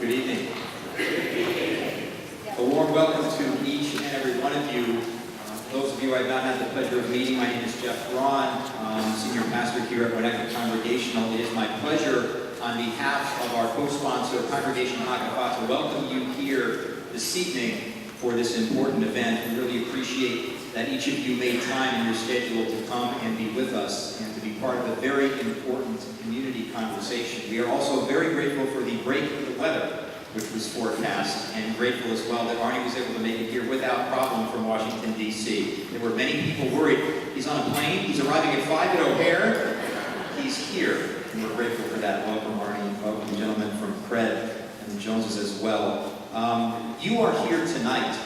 Good evening. A warm welcome to each and every one of you. Those of you I've not had the pleasure of meeting, my name is Jeff Braun, Senior Pastor here at Winnetka Congregational. It is my pleasure on behalf of our co-sponsor, Congregational to welcome you here this evening for this important event. We really appreciate that each of you made time in your schedule to come and be with us and to be part of a very important community conversation. We are also very grateful for the break in the weather, which was forecast, and grateful as well that Arne was able to make it here without problem from Washington, D.C. There were many people worried. He's on a plane, he's arriving at 5 at O'Hare, he's here, and we're grateful for that. Welcome, Arne. Welcome, gentlemen from CRED and the Joneses as well. You are here tonight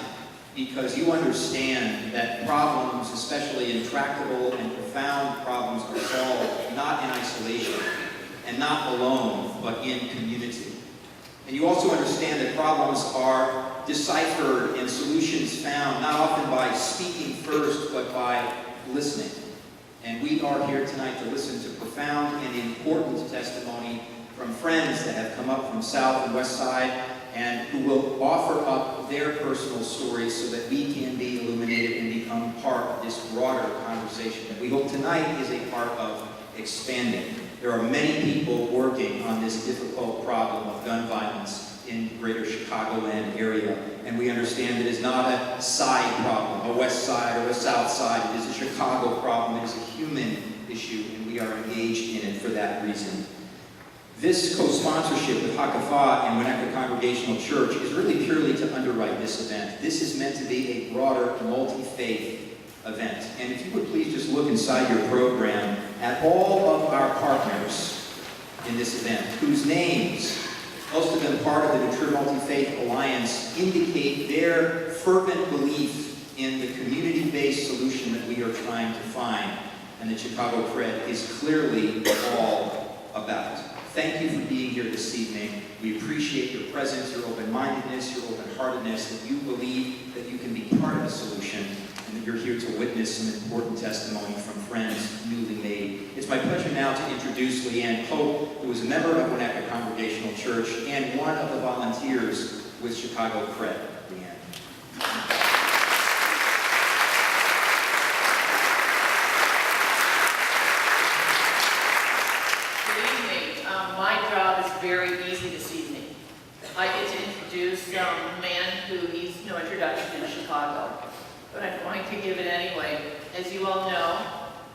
because you understand that problems, especially intractable and profound problems, are solved not in isolation and not alone, but in community. And you also understand that problems are deciphered and solutions found not often by speaking first, but by listening. And we are here tonight to listen to profound and important testimony from friends that have come up from South and West Side and who will offer up their personal stories so that we can be illuminated and become part of this broader conversation that we hope tonight is a part of expanding. There are many people working on this difficult problem of gun violence in the greater Chicagoland area, and we understand it is not a side problem, a west side or a south side. It is a Chicago problem. It is a human issue, and we are engaged in it for that reason. This co-sponsorship with Hakafa and Winnetka Congregational Church is really purely to underwrite this event. This is meant to be a broader, multi-faith event. And if you would please just look inside your program at all of our partners in this event, whose names, most of them part of the Mature Multi-Faith Alliance, indicate their fervent belief in the community-based solution that we are trying to find, and that Chicago CRED is clearly all about. Thank you for being here this evening. We appreciate your presence, your open-mindedness, your open-heartedness, that you believe that you can be part of the solution, and that you're here to witness some important testimony from friends newly made. It's my pleasure now to introduce Leanne Pope, who is a member of Winnetka Congregational Church and one of the volunteers with Chicago CRED. Leanne. Very easy this evening. I get to introduce a man who needs no introduction in Chicago, but I'm going to give it anyway. As you all know,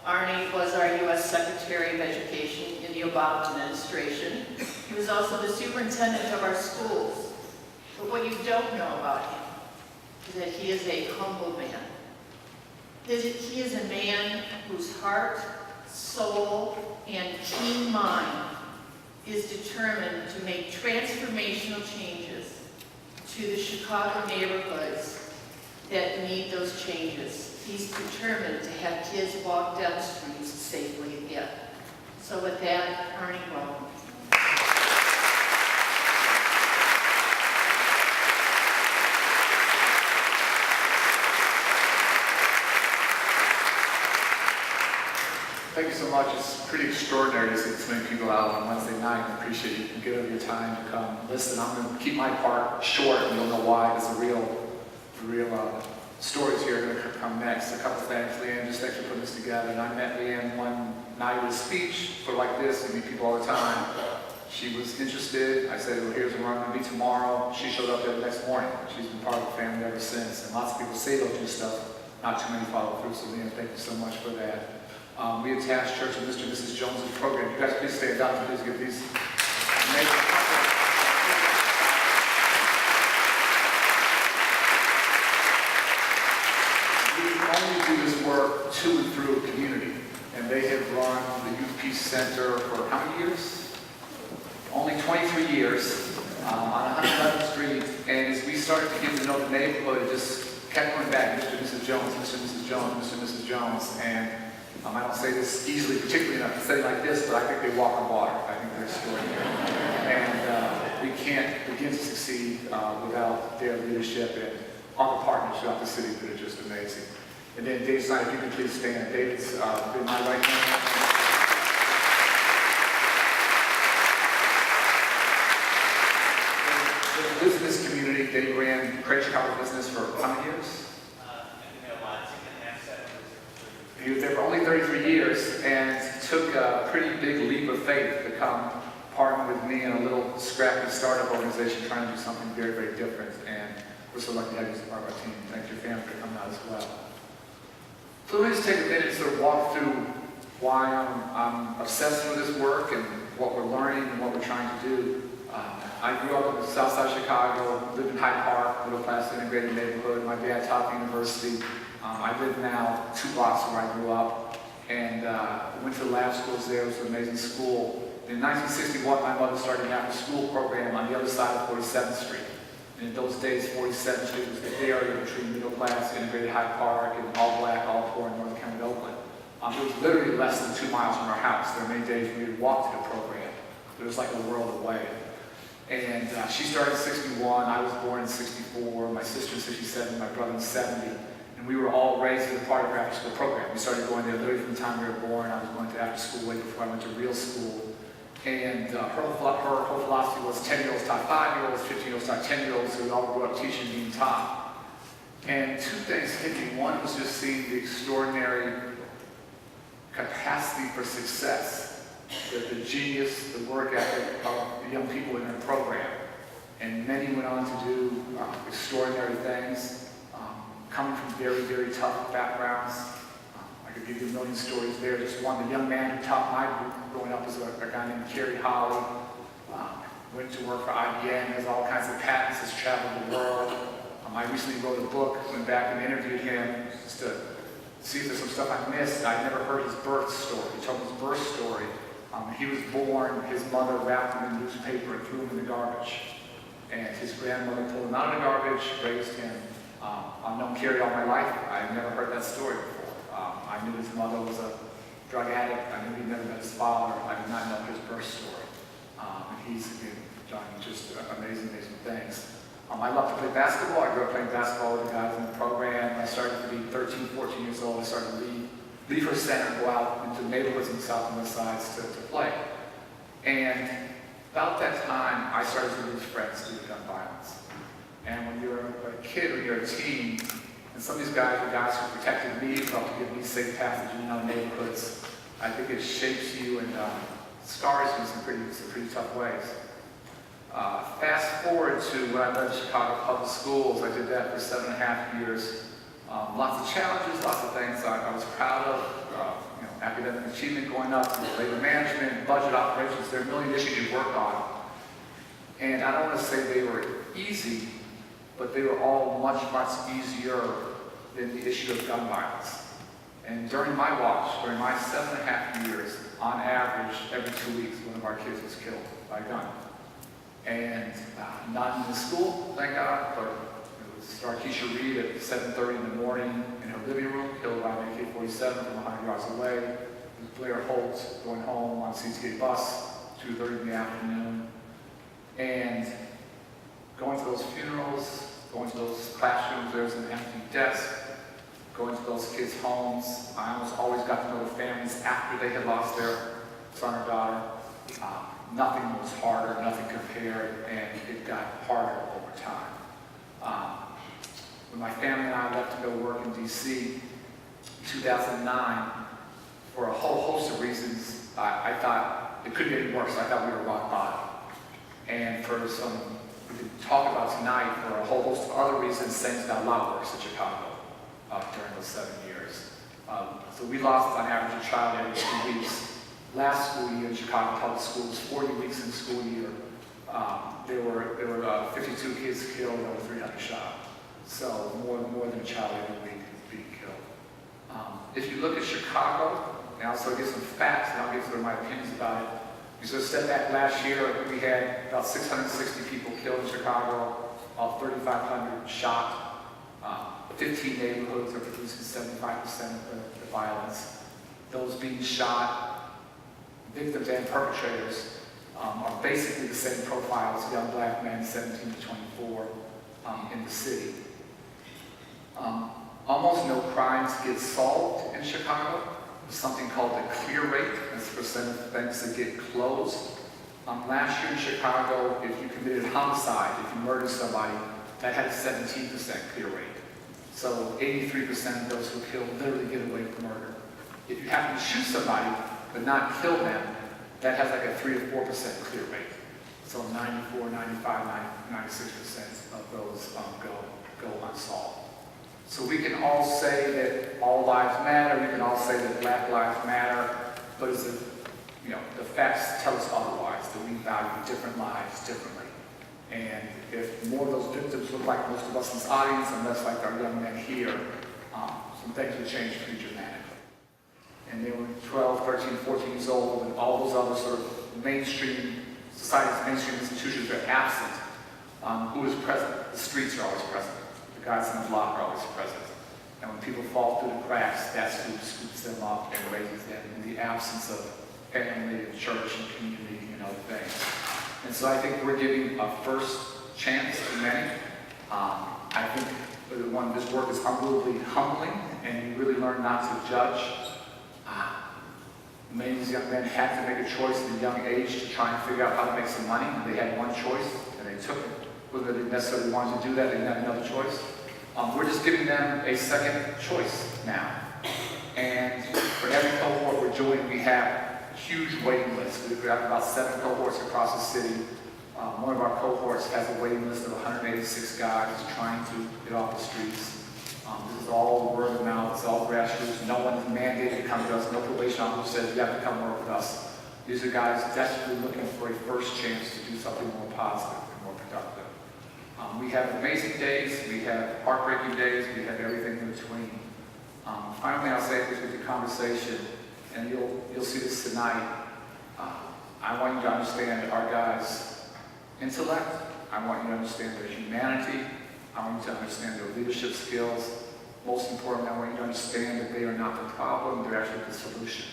Arne was our U.S. Secretary of Education in the Obama administration. He was also the superintendent of our schools. But what you don't know about him is that he is a humble man. He is a man whose heart, soul, and keen mind is determined to make transformational changes to the Chicago neighborhoods that need those changes. He's determined to have kids walk down the streets safely again. So with that, Arne, welcome. Thank you so much. It's pretty extraordinary to see so many people out on Wednesday night. I appreciate you get over your time to come listen. I'm going to keep my part short, and you'll know why. Because the real stories here are going to come next. A couple things. Leanne, just thanks for putting this together. And I met Leanne one night at a speech for like this. We meet people all the time. She was interested. I said, well, here's where I'm going to be tomorrow. She showed up there the next morning. She's been part of the family ever since. And lots of people say they'll do stuff. Not too many follow through. So Leanne, thank you so much for that. We attached Church of Mr. and Mrs. Jones' program. You guys please stand up. Please give these amazing couples. We only do this work to and through a community. And they have run the Youth Peace Center for how many years? Only 23 years on 111th Street. And as we started to get to know the neighborhood, it just kept going back. Mr. and Mrs. Jones, Mr. and Mrs. Jones, Mr. and Mrs. Jones. And I don't say this easily, particularly enough to say like this, but I think they walk on water. I think they're extraordinary. And we can't begin to succeed without their leadership and other partners throughout the city that are just amazing. And then Dave Snyder, if you can please stand. David's been my right hand. community. They ran CRED Chicago business for how many years? He was there for only 33 years and took a pretty big leap of faith to come partner with me in a little scrappy startup organization trying to do something very, very different. And we're so lucky to have you as part of our team. Thank your family for coming out as well. So let me just take a minute to sort of walk through why I'm obsessed with this work and what we're learning and what we're trying to do. I grew up in the south side of Chicago, lived in Hyde Park, middle class integrated neighborhood. My dad taught at the university. I live now 2 blocks from where I grew up, and went to lab schools there. It was an amazing school. In 1961, my mother started an after-school program on the other side of 47th Street. And in those days, 47th Street was the area between middle class, integrated Hyde Park, and all black, all poor in North County, Oakland. It was literally less than 2 miles from our house. There were many days we would walk to the program. It was like a world away. And she started in 61, I was born in 64, my sister in 67, my brother in 70. And we were all raised as a part of our after-school program. We started going there literally from the time we were born. I was going to after-school way before I went to real school. And her whole philosophy was 10-year-olds taught 5-year-olds, 15-year-olds taught 10-year-olds, so we all grew up teaching and being taught. And 2 things hit me. One was just seeing the extraordinary capacity for success, the genius, the work ethic of the young people in her program. And many went on to do extraordinary things. Coming from very, very tough backgrounds. I could give you a million stories there. Just one, the young man who taught my group growing up was a guy named Kerry Holly. Went to work for IBM, has all kinds of patents, has traveled the world. I recently wrote a book, went back and interviewed him just to see if there's some stuff I missed. I'd never heard his birth story. He told me his birth story. He was born, his mother wrapped him in newspaper and threw him in the garbage. And his grandmother pulled him out of the garbage, raised him. I've known Kerry all my life. I've never heard that story before. I knew his mother was a drug addict. I knew he'd never met his father. I did not know his birth story. And he's done just amazing, amazing things. I love to play basketball. I grew up playing basketball with the guys in the program. I started to be 13, 14 years old. I started to leave her center and go out into neighborhoods in the south and west sides to play. And about that time, I started to lose friends due to gun violence. And when you're a kid or you're a teen, and some of these guys were guys who protected me, helped to give me safe passage in other neighborhoods, I think it shapes you and scars you in some pretty tough ways. Fast forward to when I led Chicago Public Schools. I did that for 7.5 years. Lots of challenges, lots of things I was proud of. Academic achievement going up, labor management, budget operations. There are a million issues you worked on. And I don't want to say they were easy, but they were all much, much easier than the issue of gun violence. And during my watch, during my 7.5 years, on average, every 2 weeks, one of our kids was killed by a gun. And not in the school, thank God, but it was Starkeisha Reed at 7:30 in the morning in her living room, killed by an AK-47 from 100 yards away. It was Blair Holt going home on a CTA bus, 2:30 in the afternoon. And going to those funerals, going to those classrooms, there's an empty desk, going to those kids' homes. I almost always got to know the families after they had lost their son or daughter. Nothing was harder, nothing compared, and it got harder over time. When my family and I left to go work in D.C. in 2009, for a whole host of reasons, I thought it couldn't get any worse. I thought we were rock bottom. And for some, we could talk about tonight, for a whole host of other reasons, things got a lot worse in Chicago during those 7 years. So we lost, on average, a child every 2 weeks. Last school year in Chicago Public Schools, 40 weeks in the school year, there were 52 kids killed and over 300 shot. So more than a child every week being killed. If you look at Chicago, and I'll sort of give some facts, and I'll give sort of my opinions about it. You sort of step back last year, we had about 660 people killed in Chicago, about 3,500 shot. 15 neighborhoods are producing 75% of the violence. Those being shot, victims and perpetrators, are basically the same profile as young black men, 17 to 24, in the city. Almost no crimes get solved in Chicago. There's something called the clear rate. That's the percent of things that get closed. Last year in Chicago, if you committed homicide, if you murdered somebody, that had a 17% clear rate. So 83% of those who kill literally get away with murder. If you happen to shoot somebody but not kill them, that has like a 3 to 4% clear rate. So 94, 95, 96% of those go unsolved. So we can all say that all lives matter, we can all say that Black lives matter, but is it, the facts tell us otherwise, that we value different lives differently. And if more of those victims look like most of us in this audience and less like our young men here, some things would change pretty dramatically. And they were 12, 13, 14 years old, and all those other sort of mainstream, society's mainstream institutions are absent. Who is present? The streets are always present. The guys in the block are always present. And when people fall through the cracks, that's who scoops them up and raises them in the absence of family and church and community and other things. And so I think we're giving a first chance to many. I think this work is unbelievably humbling, and you really learn not to judge. Many of these young men had to make a choice at a young age to try and figure out how to make some money. They had one choice, and they took it. Whether they necessarily wanted to do that, they didn't have another choice. We're just giving them a second choice now. And for every cohort we're doing, we have huge waiting lists. We've got about 7 cohorts across the city. One of our cohorts has a waiting list of 186 guys trying to get off the streets. This is all word of mouth, it's all grassroots. No one's mandated to come to us. No probation officer says you have to come work with us. These are guys desperately looking for a first chance to do something more positive and more productive. We have amazing days, we have heartbreaking days, we have everything in between. Finally, I'll say this with the conversation, and you'll see this tonight. I want you to understand our guys' intellect. I want you to understand their humanity. I want you to understand their leadership skills. Most importantly, I want you to understand that they are not the problem, they're actually the solution.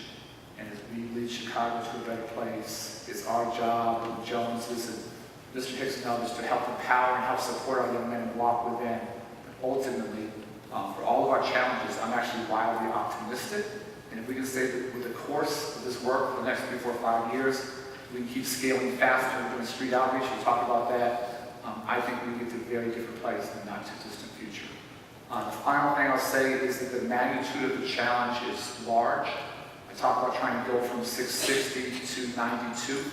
And as we lead Chicago to a better place, it's our job, and Jones's and Mr. Hicks and others, to help empower and help support our young men and walk with them. But ultimately, for all of our challenges, I'm actually wildly optimistic. And if we can stay with the course of this work for the next 3, 4, 5 years, we can keep scaling faster and doing street outreach. We'll talk about that. I think we get to a very different place in the not too distant future. The final thing I'll say is that the magnitude of the challenge is large. I talk about trying to go from 660 to 92.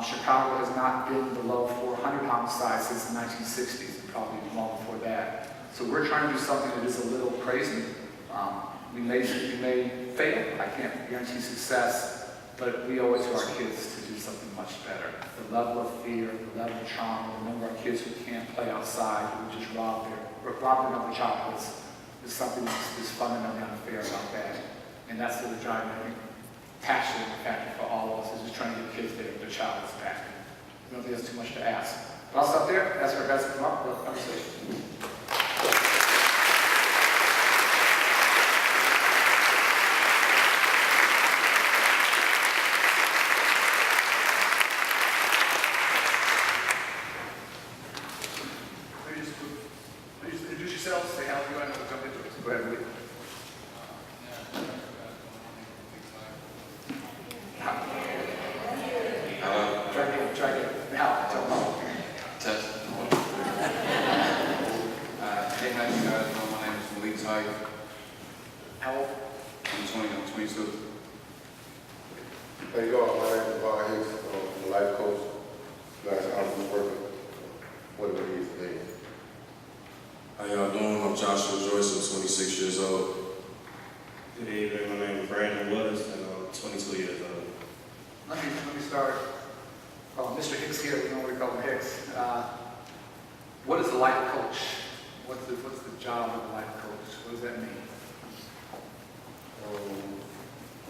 Chicago has not been below 400 homicides since the 1960s, and probably long before that. So we're trying to do something that is a little crazy. We may fail. I can't guarantee success, but we owe it to our kids to do something much better. The level of fear, the level of trauma, the number of kids who can't play outside, who just rob them of the chocolates, is something that's fundamentally unfair about that. And that's what the driving passion factor for all of us, is just trying to get kids their childhood's back. I don't think that's too much to ask. But I'll stop there, ask our guys to come up for a conversation. Please introduce yourselves, say how you are, and we'll jump into it. Go ahead, Willie. Try to help. Tell them. Test. Hey, how you guys know? My name is Malik Tight. How old? I'm 22. How you doing? My name is Arne Hicks. I'm a life coach. Last time I was working. What it is today. How y'all doing? I'm Joshua Joyce. I'm 26 years old. Good evening. My name is Brandon Willis, and I'm 22 years old. Let me start. Mr. Hicks here, we know we call him Hicks. What is a life coach? What's the job of a life coach? What does that mean?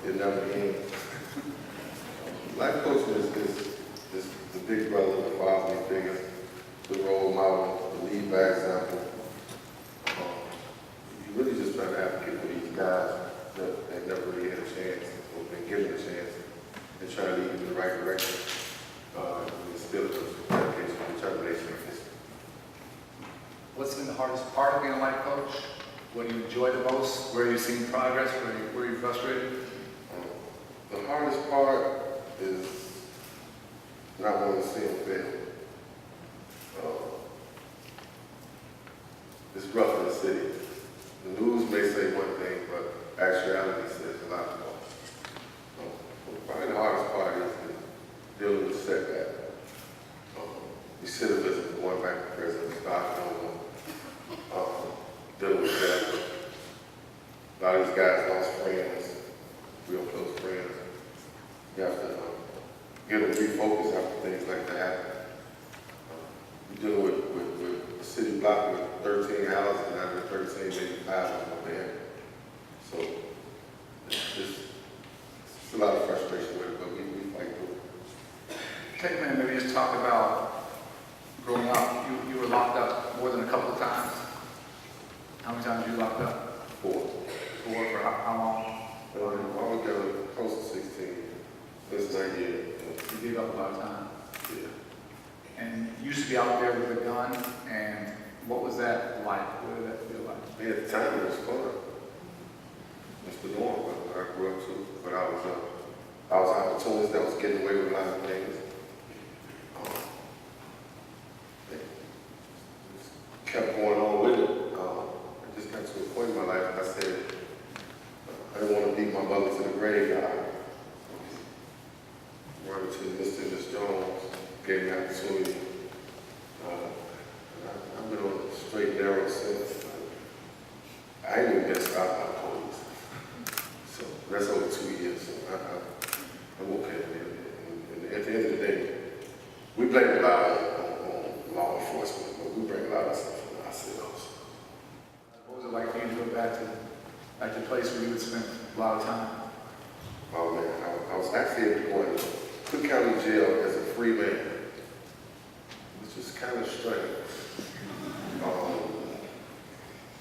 It never ends. Life coaching is the big brother, the fatherly figure, the role model, the lead by example. You really just trying to advocate for these guys that never really had a chance or been given a chance, and try to lead them in the right direction. Instill dedication and determination. What's been the hardest part of being a life coach? What do you enjoy the most? Where are you seeing progress? Where are you frustrated? The hardest part is not want to see them fail. It's rough in the city. The news may say one thing, but actuality says a lot more. Probably the hardest part is dealing with setback. Recidivism, going back to prison, starting over, dealing with that. A lot of these guys lost friends, real close friends. You have to get them refocused after things like that happen. You're dealing with a city block with 13 houses, and out of the 13, maybe 5 of them are there. So it's a lot of frustration with it, but we fight through it. Take a minute, maybe just talk about growing up. You were locked up more than a couple of times. How many times were you locked up? 4. 4 for how long? Altogether, close to 16. Since 98. You gave up a lot of time. Yeah. And you used to be out there with a gun, and what was that like? What did that feel like? Yeah, at the time it was fun. It's the norm where I grew up to, but I was an opportunist that was getting away with a lot of things. Kept going on with it. I just got to a point in my life, I said, I didn't want to beat my mother to the graveyard. Running to Mr. and Miss Jones, gave me an opportunity. I've been on a straight and narrow since. I ain't even been stopped by police. So that's over 2 years, so I'm okay with it. And at the end of the day, we blame a lot on law enforcement, but we bring a lot of stuff from ourselves. What was it like for you to go back to the place where you would spend a lot of time? Oh man, I was actually going to Cook County Jail as a free man, which is kind of strange.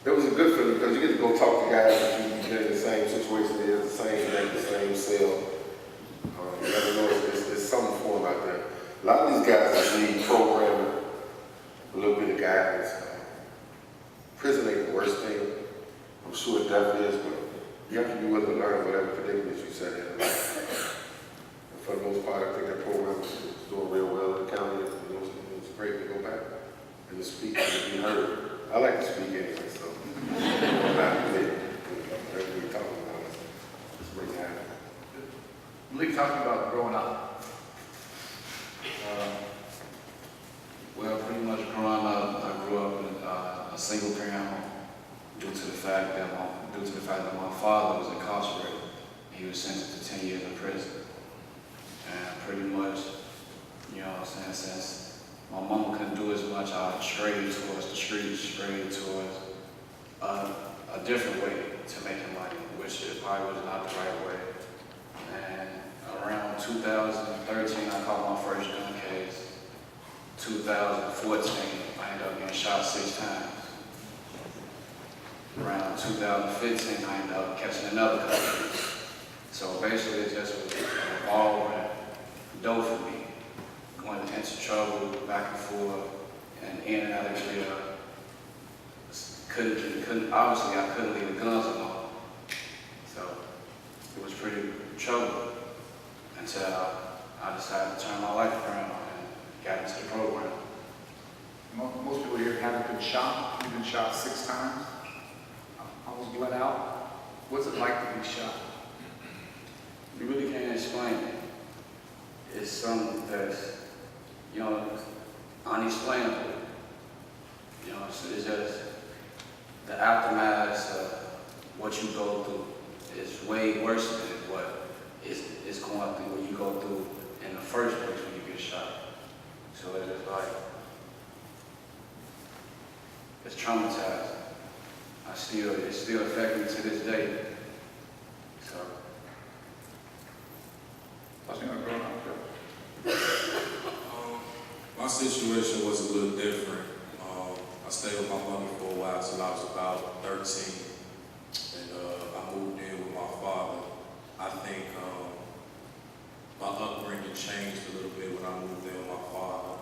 It was a good feeling because you get to go talk to guys that you've been in the same situation, they're the same thing, the same cell. You never know, there's something for them out there. A lot of these guys just need programming, a little bit of guidance. Prison ain't the worst thing. I'm sure it definitely is, but you have to be willing to learn whatever predicament you set in life. And for the most part, I think that program is doing real well in the county. It's great to go back and to speak and to be heard. I like to speak anyway, so I'm not really whatever we're talking about. It's really happening. Malik, talking about growing up. Well, pretty much growing up, I grew up in a single parent home due to the fact that my father was incarcerated. He was sentenced to 10 years in prison. And pretty much, you know what I'm saying, since my mom couldn't do as much, I strayed towards the streets, strayed towards a different way to making money, which it probably was not the right way. And around 2013, I caught my first gun case. 2014, I ended up getting shot 6 times. Around 2015, I ended up catching another case. So basically, it just was a ball and dough for me. Going into trouble, back and forth, and in and out of jail. Obviously, I couldn't leave the guns alone. So it was pretty trouble until I decided to turn my life around and got into the program. Most people here haven't been shot. You've been shot 6 times. Almost bled out. What's it like to be shot? You really can't explain it. It's something that's, you know, unexplainable. You know, it's just the aftermath of what you go through is way worse than what is going through what you go through in the first place when you get shot. So it's like, it's traumatizing. It still affects me to this day. So. I was going to grow up. My situation was a little different. I stayed with my mother for a while till I was about 13, and I moved in with my father. I think my upbringing changed a little bit when I moved in with my father.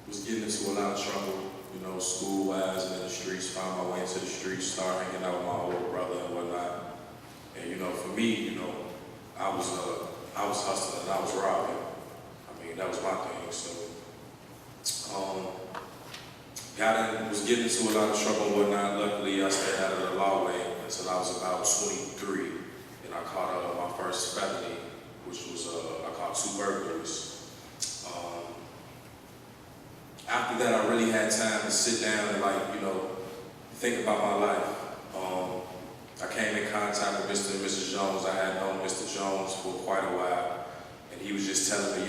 Was getting into a lot of trouble, you know, school-wise and in the streets, found my way into the streets, started hanging out with my older brother and whatnot. And, you know, for me, you know, I was hustling and I was robbing. that was my thing. So, was getting into a lot of trouble and whatnot. Luckily, I stayed out of the law lane until I was about 23, and I caught my first felony, which was I caught 2 burglaries. After that, I really had time to sit down and think about my life. I came in contact with Mr. and Mrs. Jones. I had known Mr. Jones for quite a while, and he was just telling me,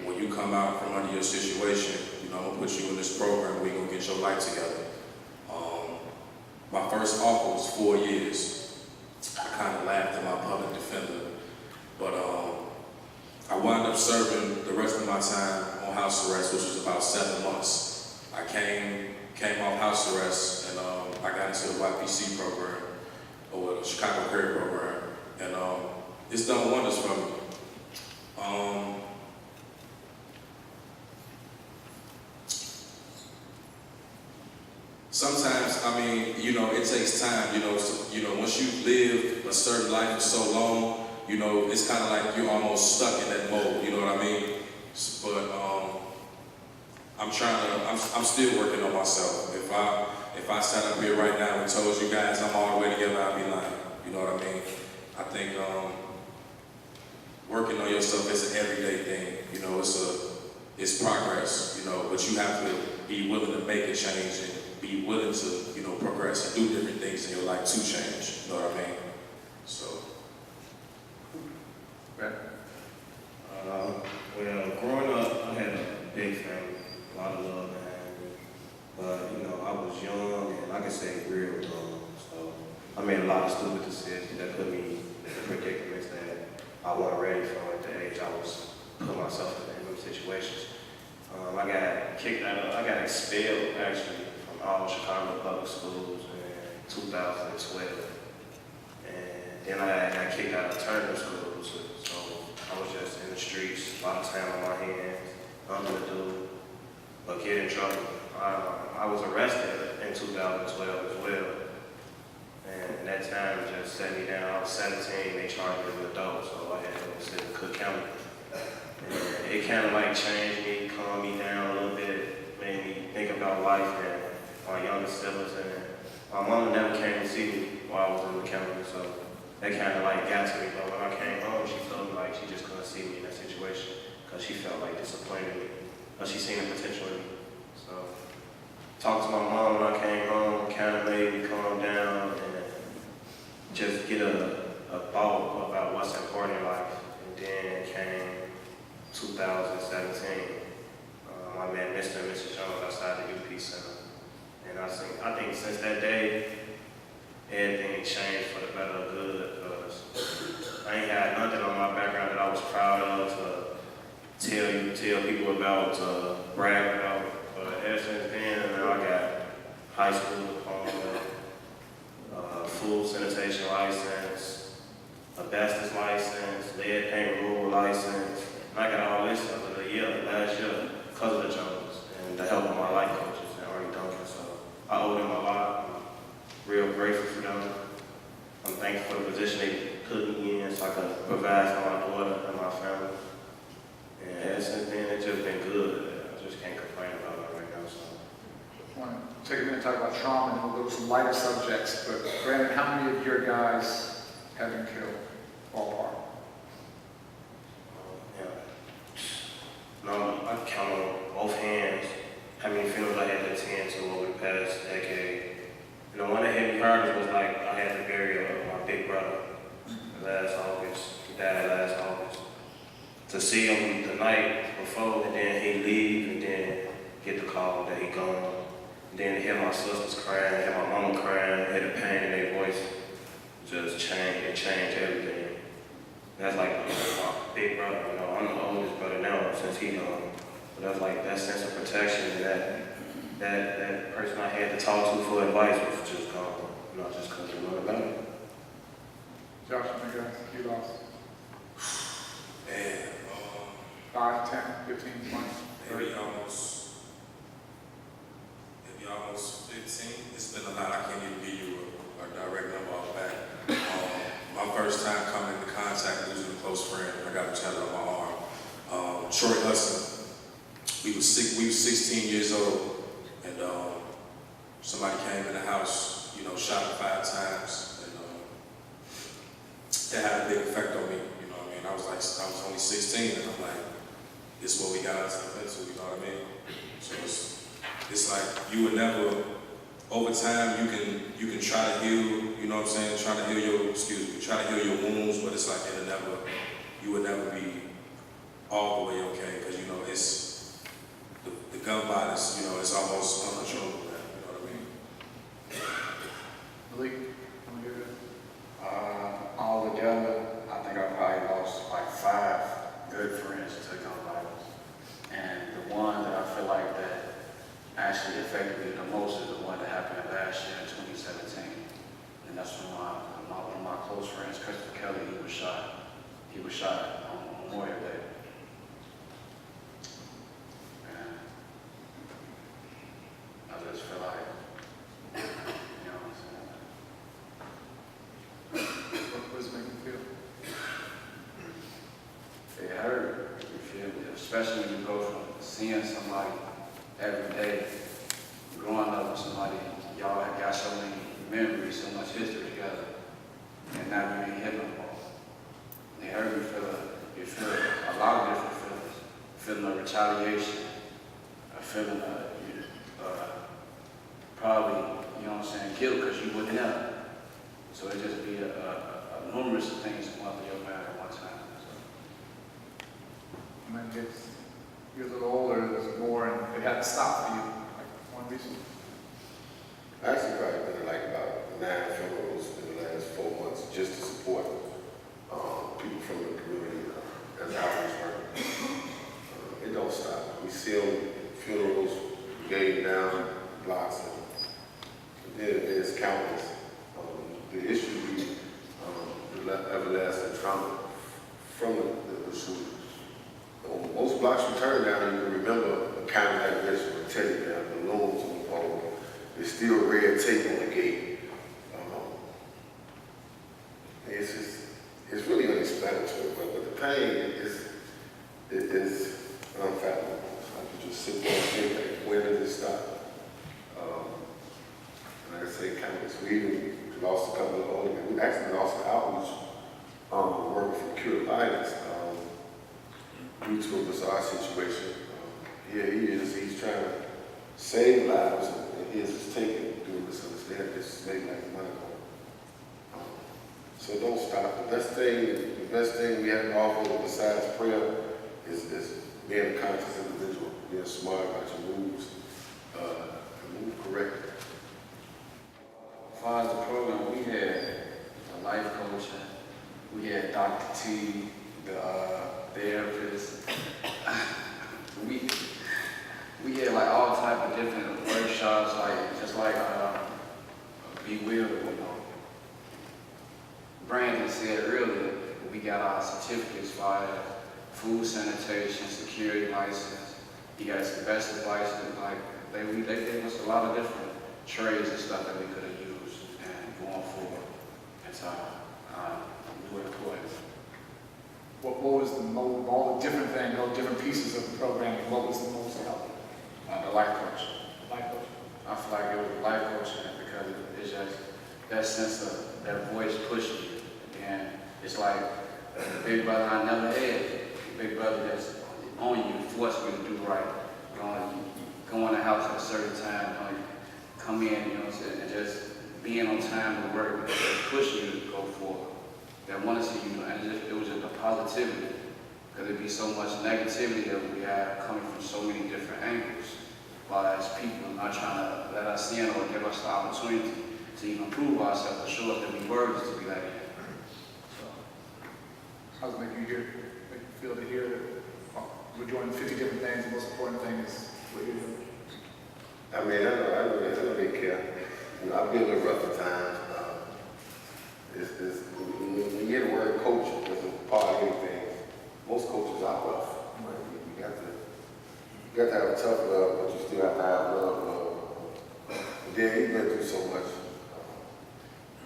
when you come out from under your situation, I'm gonna put you in this program. We're gonna get your life together. My first offer was 4 years. I kind of laughed at my public defender, but I wound up serving the rest of my time on house arrest, which was about 7 months. I came off house arrest, and I got into the YPC program, or the Chicago CRED program, and it's done wonders for me. Sometimes, it takes time, once you've lived a certain life for so long, it's kind of like you're almost stuck in that mode, you know what I mean? But I'm still working on myself. If I sat up here right now and told you guys I'm all the way together, I'd be lying, you know what I mean? I think working on yourself is an everyday thing, it's progress, but you have to be willing to make a change and be willing to, progress and do different things in your life to change, you know what I mean? So. Right. Growing up, I had a big family, a lot of love behind me. But, I was young and I can say real dumb. So I made a lot of stupid decisions that put me in predicaments that I wasn't ready for at the age I was putting myself in those situations. I got kicked out I got expelled actually from all Chicago public schools in 2012. And then I got kicked out of Turner schools. So I was just in the streets, a lot of time on my hands, nothing to do, but get in trouble. I was arrested in 2012 as well. And that time just set me down. I was 17, they charged me as an adult, so I had to go sit in Cook County. And it kind of changed me, calmed me down a little bit, made me think about life and my younger siblings. And my mom never came to see me while I was in the county, so that kind of got to me. But when I came home, she told me she just couldn't see me in that situation because she felt disappointed in me, but she seen the potential in me. So talked to my mom when I came home, kind of made me calm down and just get a thought about what's important in life. And then came 2017. I met Mr. and Mrs. Jones outside the UP Center. And I think since that day, everything changed for the better or good. Because I ain't had nothing on my background that I was proud of to tell people about, to brag about. But ever since then, I got high school diploma, full sanitation license, asbestos license, lead paint removal license. And I got all this over the last year, because of the Jones and the help of my life coaches and Arne Duncan. So I owe them a lot. I'm real grateful for them. I'm thankful for the position they put me in so I can provide for my daughter and my family. And ever since then, it's just been good. I just can't complain about it right now. So. I want to take a minute to talk about trauma, and we'll go to some lighter subjects. But Brandon, how many of your guys have been killed? Ballpark. No, I count on both hands how many funerals I had to attend to over the past decade. And the one that hit me hardest was I had the burial of my big brother last August. He died last August. To see him the night before, and then he leave, and then get the call that he gone. And then to hear my sisters crying, hear my mama crying, hear the pain in their voice, just changed everything. That's my big brother, I'm the oldest brother now since he gone. But that's that sense of protection and that person I had to talk to for advice was just gone. I just couldn't do nothing about it. Josh, how many guys you lost? Man, 5, 10, 15, 20? maybe almost 15. It's been a lot. I can't even give you a direct number off back. My first time coming into contact with losing a close friend, I got a tatted on my arm. Troy Hudson. We was 16 years old, and somebody came in the house, you know, shot him 5 times, and that had a big effect on me. You know what I mean? I was only 16, and I'm like, this is what we got ourselves into. You know what I mean? So it's like you would never. Over time, you can try to heal. You know what I'm saying? Try to heal your wounds, but it's like you would never be all the way okay, because you know it's the gun violence. You know, it's almost uncontrollable. You know what I mean? Malik, want to hear it? All together, I think I probably lost like 5 good friends to gun violence. And the one that I feel like that actually affected me the most is the one that happened last year in 2017. And that's when one of my close friends, Christopher Kelly, he was shot. He was shot on Memorial Day. And I just feel like, you know what I'm saying? What does it make you feel? It hurt, you feel me? Especially when you go from seeing somebody every day, growing up with somebody, y'all have got so many memories, so much history together, and now you ain't hit no more. It hurt you feel a lot of different feelings. Feeling of retaliation, a feeling of probably, you know what I'm saying, guilt because you wouldn't have. So it just be a numerous of things going through your mind at one time. So. And then you're a little older, there's more, and it had to stop for you. Like one reason. I actually probably been like about 9 funerals in the last 4 months just to support people from the community as outreach work. It don't stop. We seal funerals, gave down blocks, and there's countless. The issue be the everlasting trauma from the shooting. Most blocks you turn down, you can remember a county like this with teddy bear, balloons on the pole. There's still red tape on the gate. It's really unexplanatory, but the pain is unfathomable. Like you just sit there and think, like, when does it stop? And like I say, countless. We even lost a couple of older men. We actually lost an outreach worker from Cure Violence due to a bizarre situation. Here he is. He's trying to save lives, and his was taken due to misunderstanding. This made like money. So don't stop. The best thing we have to offer besides prayer is being a conscious individual, being smart about your moves, and move correctly. As far as the program, we had a life coach, we had Dr. T, the therapist. we had like all type of different workshops, like just like Be Will, you know. Brandon said earlier, we got our certificates for food sanitation, security license. He got his domestic license. Like they gave us a lot of different trades and stuff that we could have used and going forward. And so we were employed. What was the most, all the different things, all the different pieces of the program, what was the most helpful? The life coach. Life coach. I feel like it was the life coaching because it's just that sense of that voice pushing you. And it's like the big brother I never had, the big brother that's on you, forcing you to do right. Go in the house at a certain time, come in, you know what I'm saying, and just being on time to work, just pushing you to go forward. That want to see you, and it was just a positivity. Because there'd be so much negativity that we have coming from so many different angles. But as people not trying to let us in or give us the opportunity to even prove ourselves to show us that we were to be that in. How does it make you feel to hear that we're doing 50 different things, the most important thing is what you're doing? I mean, I know they care. You know, I've been with rough at times. When you hear the word coach, it's a part of anything. Most coaches are rough. You got to have a tough love, but you still have to have love. And then he's been through so much.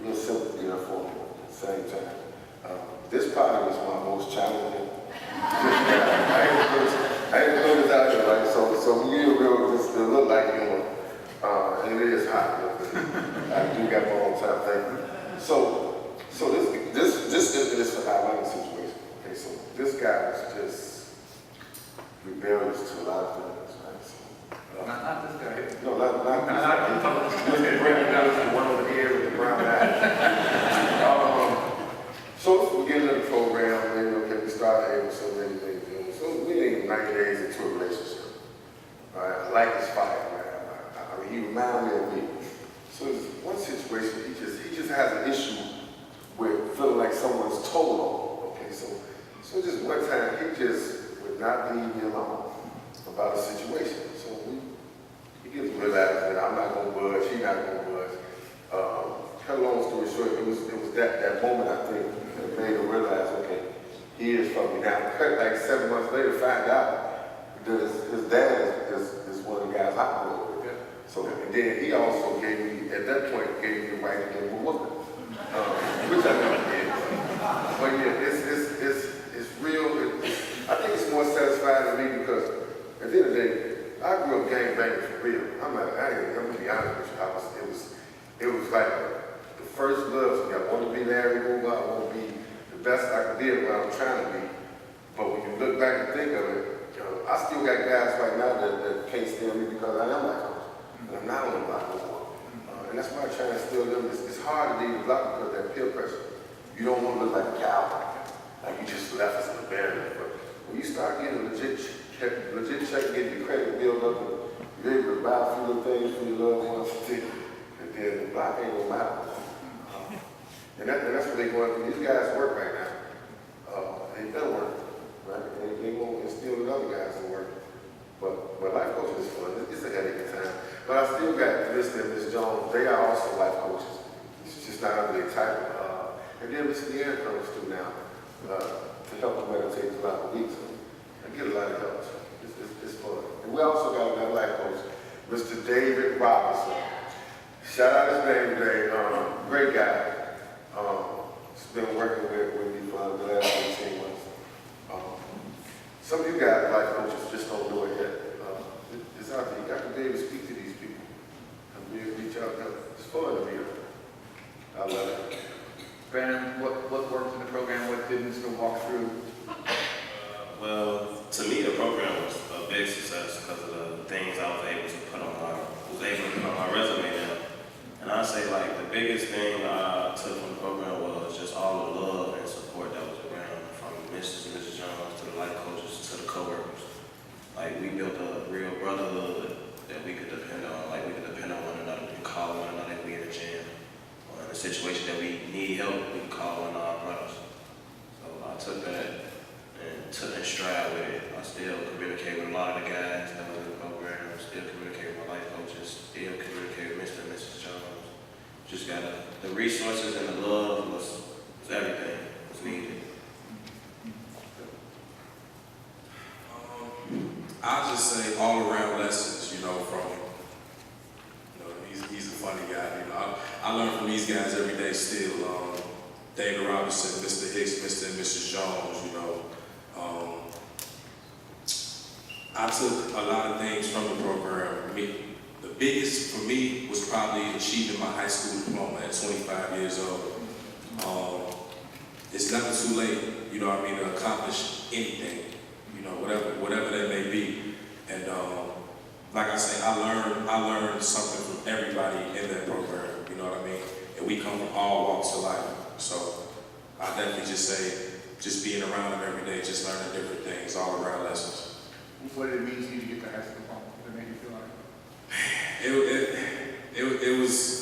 A little sympathy there for him at the same time. This part is my most challenging. I am a person. rebellious to a lot of things, right? So, Not this guy here. no, not I'm talking about this guy, the one over here with the brown eye. So it's the beginning of the program, and okay, we started April, so many things. So we ain't 90 days into a relationship. Right? I like his fire, man. I mean, he reminded me of me. So there's one situation, he just has an issue with feeling like someone's told on. Okay, so just one time he just would not leave me alone about a situation. So he gets realized that I'm not gonna budge, he's not gonna budge. Cut a long story short, it was that moment I think that made him realize, okay, he is from me now. Like 7 months later, find out that his dad is one of the guys I grew up with. So and then he also gave me, at that point, gave me the right to get a woman, which I never did. But yeah, it's real. I think it's more satisfying to me because at the end of the day, I grew up gang banging for real. I'm gonna be honest with you. It was like the first love for me. I want to be Larry Hoover. I want to be the best I could be what I'm trying to be. But when you look back and think of it, I still got guys right now that can't stand me because I am like them. And I'm not on the block no more. And that's why I try to instill them. It's hard to leave the block because of that peer pressure. You don't want to look like a cowboy, like you just left us in the barrier. But when you start getting legit check, getting your credit build up, and you're able to buy a few little things for your loved ones, and then the block ain't gonna matter. And that's what they're going through. These guys work right now. They done work, right? And they won't instill with other guys to work. But life coaching is fun. It's a headache at times. But I still got Mr. and Ms. Jones. They are also life coaches. It's just not under their title. And then Mr. Deanne comes through now to help them meditate throughout the week. So I get a lot of help. So it's fun. And we also got another life coach, Mr. David Robinson. Shout out his name today. Great guy. He's been working with me for the last 18 months. Some of you guys, life coaches, just don't know it yet. It's out there. You got to be able to speak to these people and be able to reach out to them. It's fun to be here. I love it. Brandon, what worked in the program, what didn't, so walk through? Well, to me, the program was a big success because of the things I was able to put on my resume now. And I say like the biggest thing I took from the program was just all the love and support that was around, from Mrs. and Mrs. Jones to the life coaches to the coworkers. Like we built a real brotherhood that we could depend on. Like we could depend on one another. We could call one another if we in the gym. Or in a situation that we need help, we could call one of our brothers. So I took that and took in stride with it. I still communicate with a lot of the guys that was in the program. Still communicate with my life coaches. Still communicate with Mr. and Mrs. Jones. Just got the resources and the love was everything was needed. I'll just say all around lessons, from, he's a funny guy, I learn from these guys every day still. David Robinson, Mr. Hicks, Mr. and Mrs. Jones, I took a lot of things from the program. The biggest for me was probably achieving my high school diploma at 25 years old. It's never too late, to accomplish anything, whatever that may be. And like I say, I learned something from everybody in that program, And we come from all walks of life. So I definitely just say, just being around them every day, just learning different things, all around lessons. What did it mean to you to get the high school diploma? What did it make you feel like?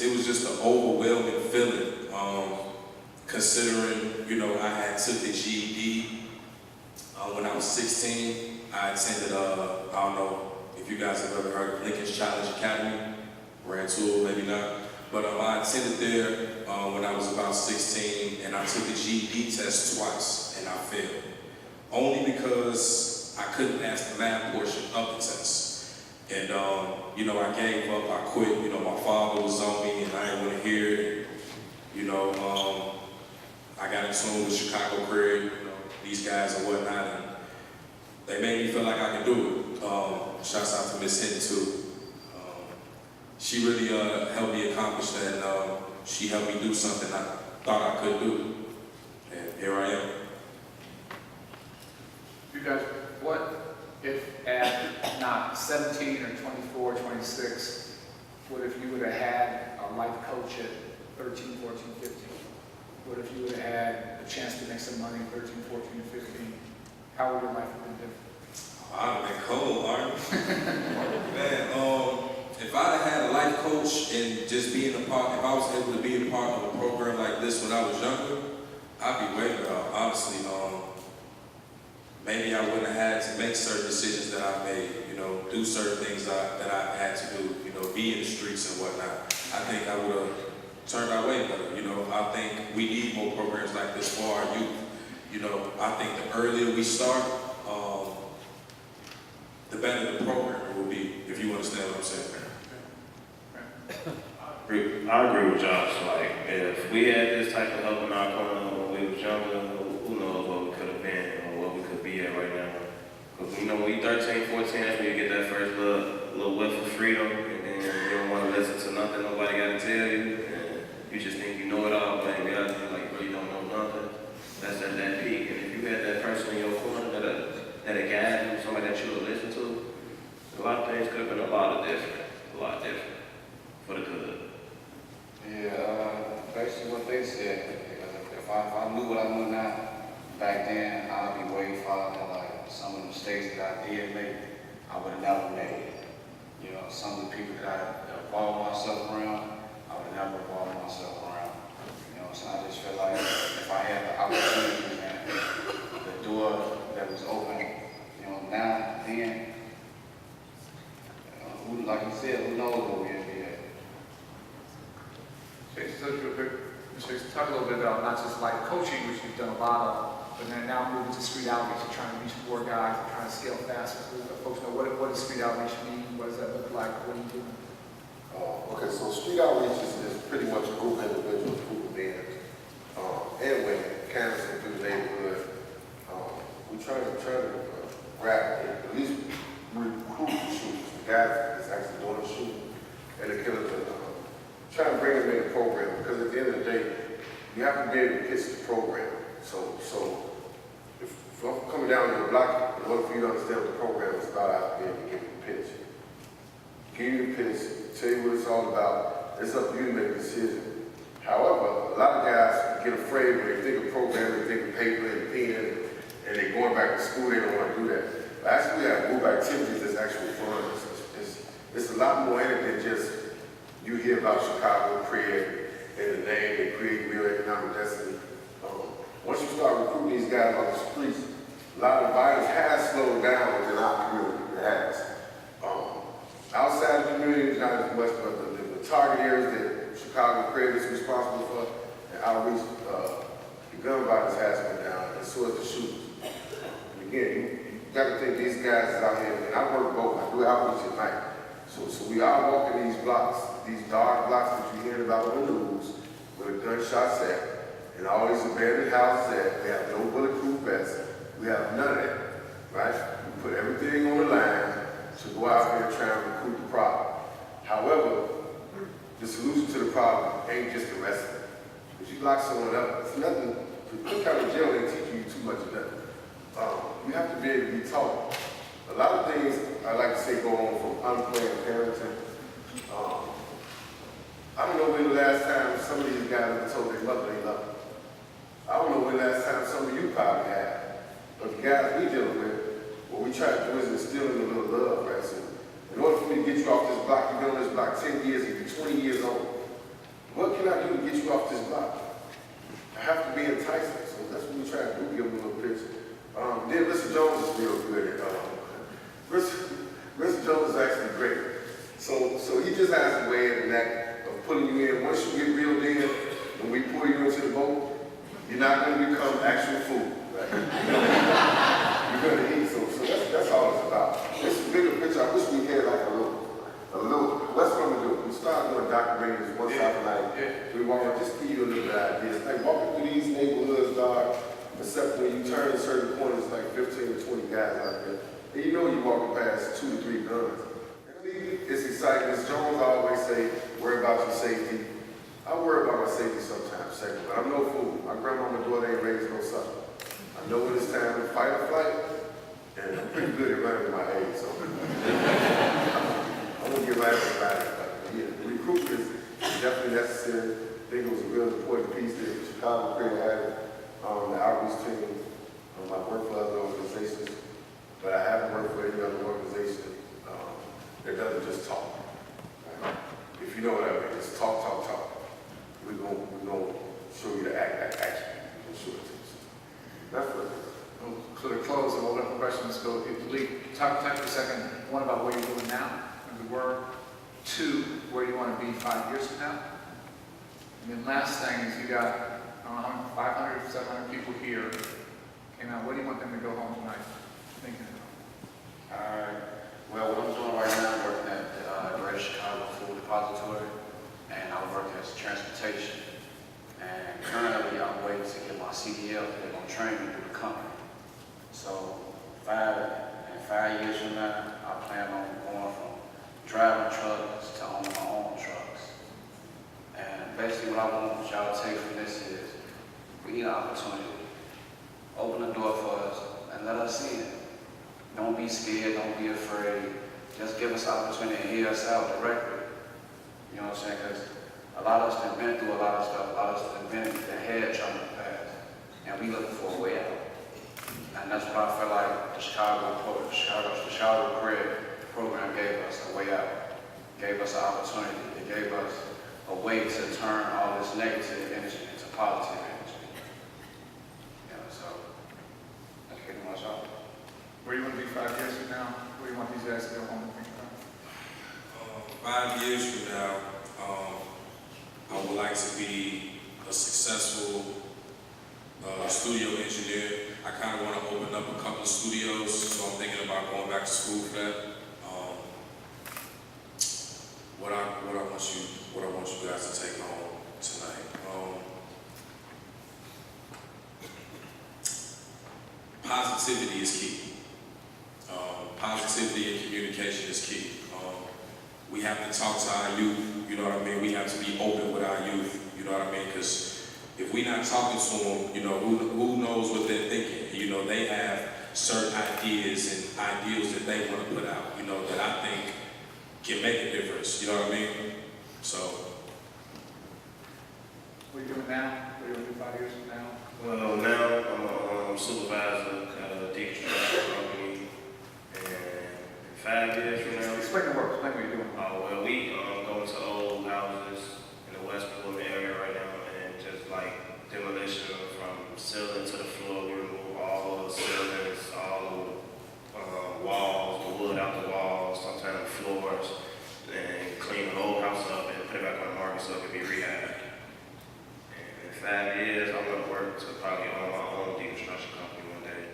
It was just an overwhelming feeling. Considering, I had took the GED when I was 16. I attended, I don't know if you guys have ever heard of Lincoln's Challenge Academy. Ran to it, maybe not. But I attended there when I was about 16, and I took the GED test twice, and I failed. Only because I couldn't pass the math portion of the test. And, I gave up, I quit. My father was on me, and I didn't want to hear it. I got in tune with Chicago CRED, these guys and whatnot, and they made me feel like I could do it. Shouts out to Miss Hinton, too. She really helped me accomplish that, and she helped me do something I thought I could do. And here I am. You guys, what if at not 17 or 24, 26, what if you would have had a life coach at 13, 14, 15? What if you would have had a chance to make some money at 13, 14, 15? How would your life have been different? I'd have been cold, Arne. Man, if I'd have had a life coach and just being a part, if I was able to be a part of a program like this when I was younger, I'd be way better, honestly. Maybe I wouldn't have had to make certain decisions that I made, do certain things that I had to do, be in the streets and whatnot. I think I would have turned out way better, I think we need more programs like this for our youth. I think the earlier we start, the better the program will be, if you understand what I'm saying. I agree with Josh. Like, if we had this type of help in our corner when we was younger, who knows what we could have been or what we could be at right now. Because, when you're 13, 14, that's when you get that first little whiff of freedom, and then you don't want to listen to nothing nobody got to tell you, and you just think you know it all, but in reality, you really don't know nothing. That's at that peak. And if you had that person in your corner that a guide you, somebody that you would listen to, a lot of things could have been a lot different for the good. Yeah, basically what they said. If I knew what I knew now, back then, I'd be way farther. Like some of the mistakes that I did make, I would have never made. Some of the people that I involved myself around, I would have never involved myself around. So I just feel like if I had the opportunity and the door that was open, now, then, who, like you said, who knows where we'll be at. Chase, talk a little bit about not just life coaching, which you've done a lot of, but then now moving to street outreach and trying to reach more guys and trying to scale faster. So let folks know what does street outreach mean? What does that look like? What are you doing? Okay, so street outreach is pretty much a group of individuals, group of men, and women, canvassing through the neighborhood. We try to grab at least recruit the shooters, the guys that's actually doing the shooting, and the killers, try to bring them in the program, because at the end of the day, you have to be able to pitch the program. So if I'm coming down to the block, in order for you to understand what the program is about, I have to be able to give you the pitch. Give you the pitch, tell you what it's all about. It's up to you to make a decision. However, a lot of guys get afraid when they think of program, they think of paper and pen, and they're going back to school, they don't want to do that. But actually, we have group activities that's actually fun. It's a lot more in it than just you hear about Chicago, CRED, and the name, they create real economic destiny. Once you start recruiting these guys on the streets, a lot of violence has slowed down within our community. It has. Outside the community, not as much, but the target areas that Chicago CRED is responsible for, and outreach, the gun violence has been down, and so is the shooters. And again, you got to think these guys is out here, and I work both. I do outreach at night. So we are walking these blocks, these dark blocks that you hear about on the news, where the gunshots at, and all these abandoned houses at. We have no bulletproof vests. We have none of that, right? We put everything on the line to go out there and try and recruit the problem. However, the solution to the problem ain't just arresting them. If you lock someone up, it's nothing. What kind of jail they teach you too much of nothing. You have to be able to be taught. A lot of things, I like to say, go on from unplanned parenting. I don't know when the last time some of these guys have told their mother they love them. I don't know when the last time some of you probably have. But the guys we deal with, what we try to do is instill in a little love, right? So in order for me to get you off this block, you've been on this block 10 years and you're 20 years old. What can I do to get you off this block? I have to be enticing. So that's what we try to do, give them a little picture. Then Mr. Jones is real good at Mr. Jones is actually great. So he just has a way of the neck of pulling you in. Once you get reeled in, when we pull you into the boat, you're not going to become actual food. Right? You're going to eat. So that's all it's about. It's a bigger picture. I wish we had like a little. What's going to do? We start doing documentaries once out night. We want to just give you a little bit of ideas. Like walking through these neighborhoods, dog. Except when you turn in certain corners, like 15 or 20 guys out there. And you know you're walking past 2 to 3 guns. It's exciting. As Jones always say, worry about your safety. I worry about my safety sometimes, second, but I'm no fool. My grandmama daughter ain't raised no son. I know when it's time to fight or flight, And I'm pretty good at running my age, so. I'm gonna give out everybody, but yeah, the recruitment is definitely necessary. I think it was a real important piece that Chicago CRED had, the outreach team. I work for other organizations, but I haven't worked for any other organization that doesn't just talk. Right? If you know what I mean, it's talk. We're gonna show you the action. We're gonna show it to you. That's what it is. So to close, and we'll let the questions go. Lee, talk for a second, one, about what you're doing now, and we were. Two, where you want to be 5 years from now. And then last thing is you got, I don't know, 500, 700 people here. Okay, now what do you want them to go home tonight thinking about? Well, what I'm doing right now, I'm working at the Greater Chicago Food Depository, and I'm working as transportation. And currently, I'm waiting to get my CDL. They're going to train me through the company. So, 5 years from now, I plan on going from driving trucks to owning my own trucks. And basically, what I want y'all to take from this is, we need an opportunity. Open the door for us and let us in. Don't be scared, don't be afraid. Just give us an opportunity to hear us out directly. You know what I'm saying? Because a lot of us have been through a lot of stuff. A lot of us have been had trouble in the past. And we looking for a way out. And that's what I feel like the Chicago CRED program gave us, a way out. Gave us an opportunity. It gave us a way to turn all this negative energy into positive energy. So that's pretty much all. Where do you want to be 5 years from now? Where do you want these guys to go home and think about? 5 years from now, I would like to be a successful studio engineer. I kind of want to open up a couple of studios, so I'm thinking about going back to school for that. What I want you guys to take home tonight. Positivity is key. Positivity and communication is key. We have to talk to our youth, you know what I mean? We have to be open with our youth, you know what I mean? Because if we're not talking to them, you know, who knows what they're thinking? You know, they have certain ideas and ideals that they want to put out, you know, that I think can make a difference, you know what I mean? So. What are you doing now? What are you going to do 5 years from now? Well, now I'm a supervisor at a deconstruction company, and 5 years from now. Explain the work. Explain what you're doing. Well, we go into old houses in the West Portland area right now, and just like demolition from ceiling to the floor, we remove all the ceilings, all the walls, the wood out the walls, sometimes the floors, and clean the whole house up and put it back on the market so it can be rehabbed. And in 5 years, I'm going to work to probably own my own deconstruction company one day.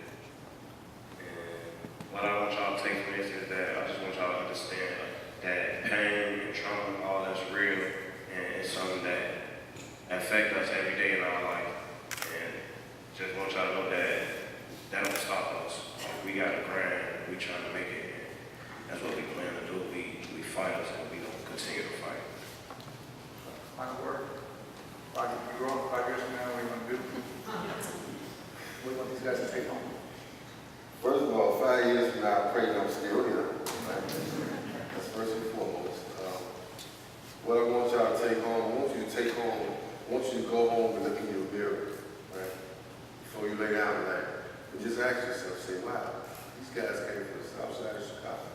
And what I want y'all to take from this is that I just want y'all to understand that pain and trauma, all that's real, and it's something that affects us every day in our life. And just want y'all to know that that don't stop us. We got to grind, we trying to make it. That's what we plan to do. We fight us, and we don't continue to fight. Final word. You grow up 5 years from now, what do you want to do? What do you want these guys to take home? First of all, 5 years from now, I pray that I'm still here. That's first and foremost. What I want y'all to take home, I want you to go home and look in your mirror, right? Before you lay down tonight. And just ask yourself, say, wow, these guys came from the south side of Chicago.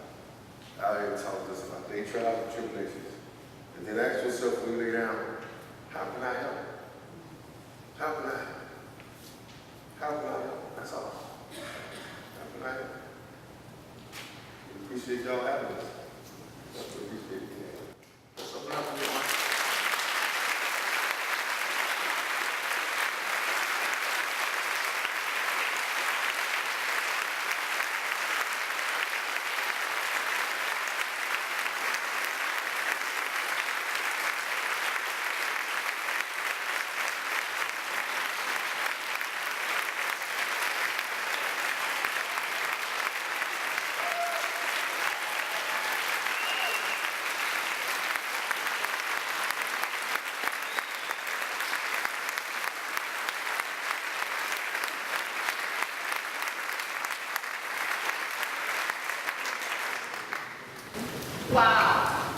Out here taught us about their trials and tribulations. And then ask yourself when you lay down, how can I help? How can I help? How can I help? That's all. How can I help? We appreciate y'all having us. We appreciate it. Let's open up and get one. Wow.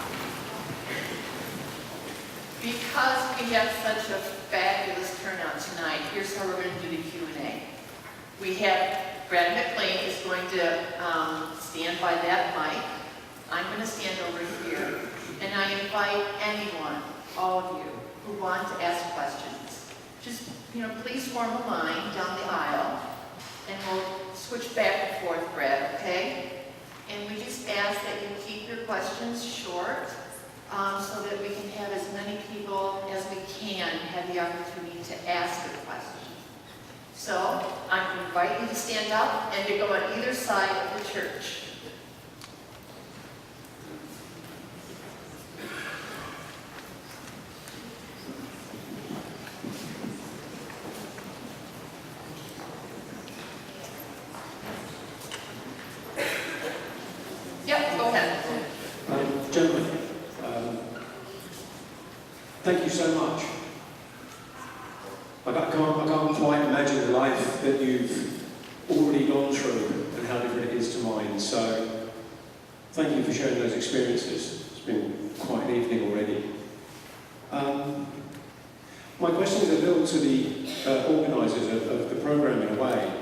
Because we have such a fabulous turnout tonight, here's how we're going to do the Q&A. We have Brad McLean is going to stand by that mic. I'm going to stand over here, and I invite anyone, all of you, who want to ask questions. Just, please form a line down the aisle, and we'll switch back and forth, Brad, okay? And we just ask that you keep your questions short, so that we can have as many people as we can have the opportunity to ask their questions. So, I'm going to invite you to stand up and to go on either side of the church. Yep, go ahead. Gentlemen, thank you so much. I can't quite imagine the life that you've already gone through and how different it is to mine. So, thank you for sharing those experiences. It's been quite an evening already. My question is a little to the organisers of the programme in a way.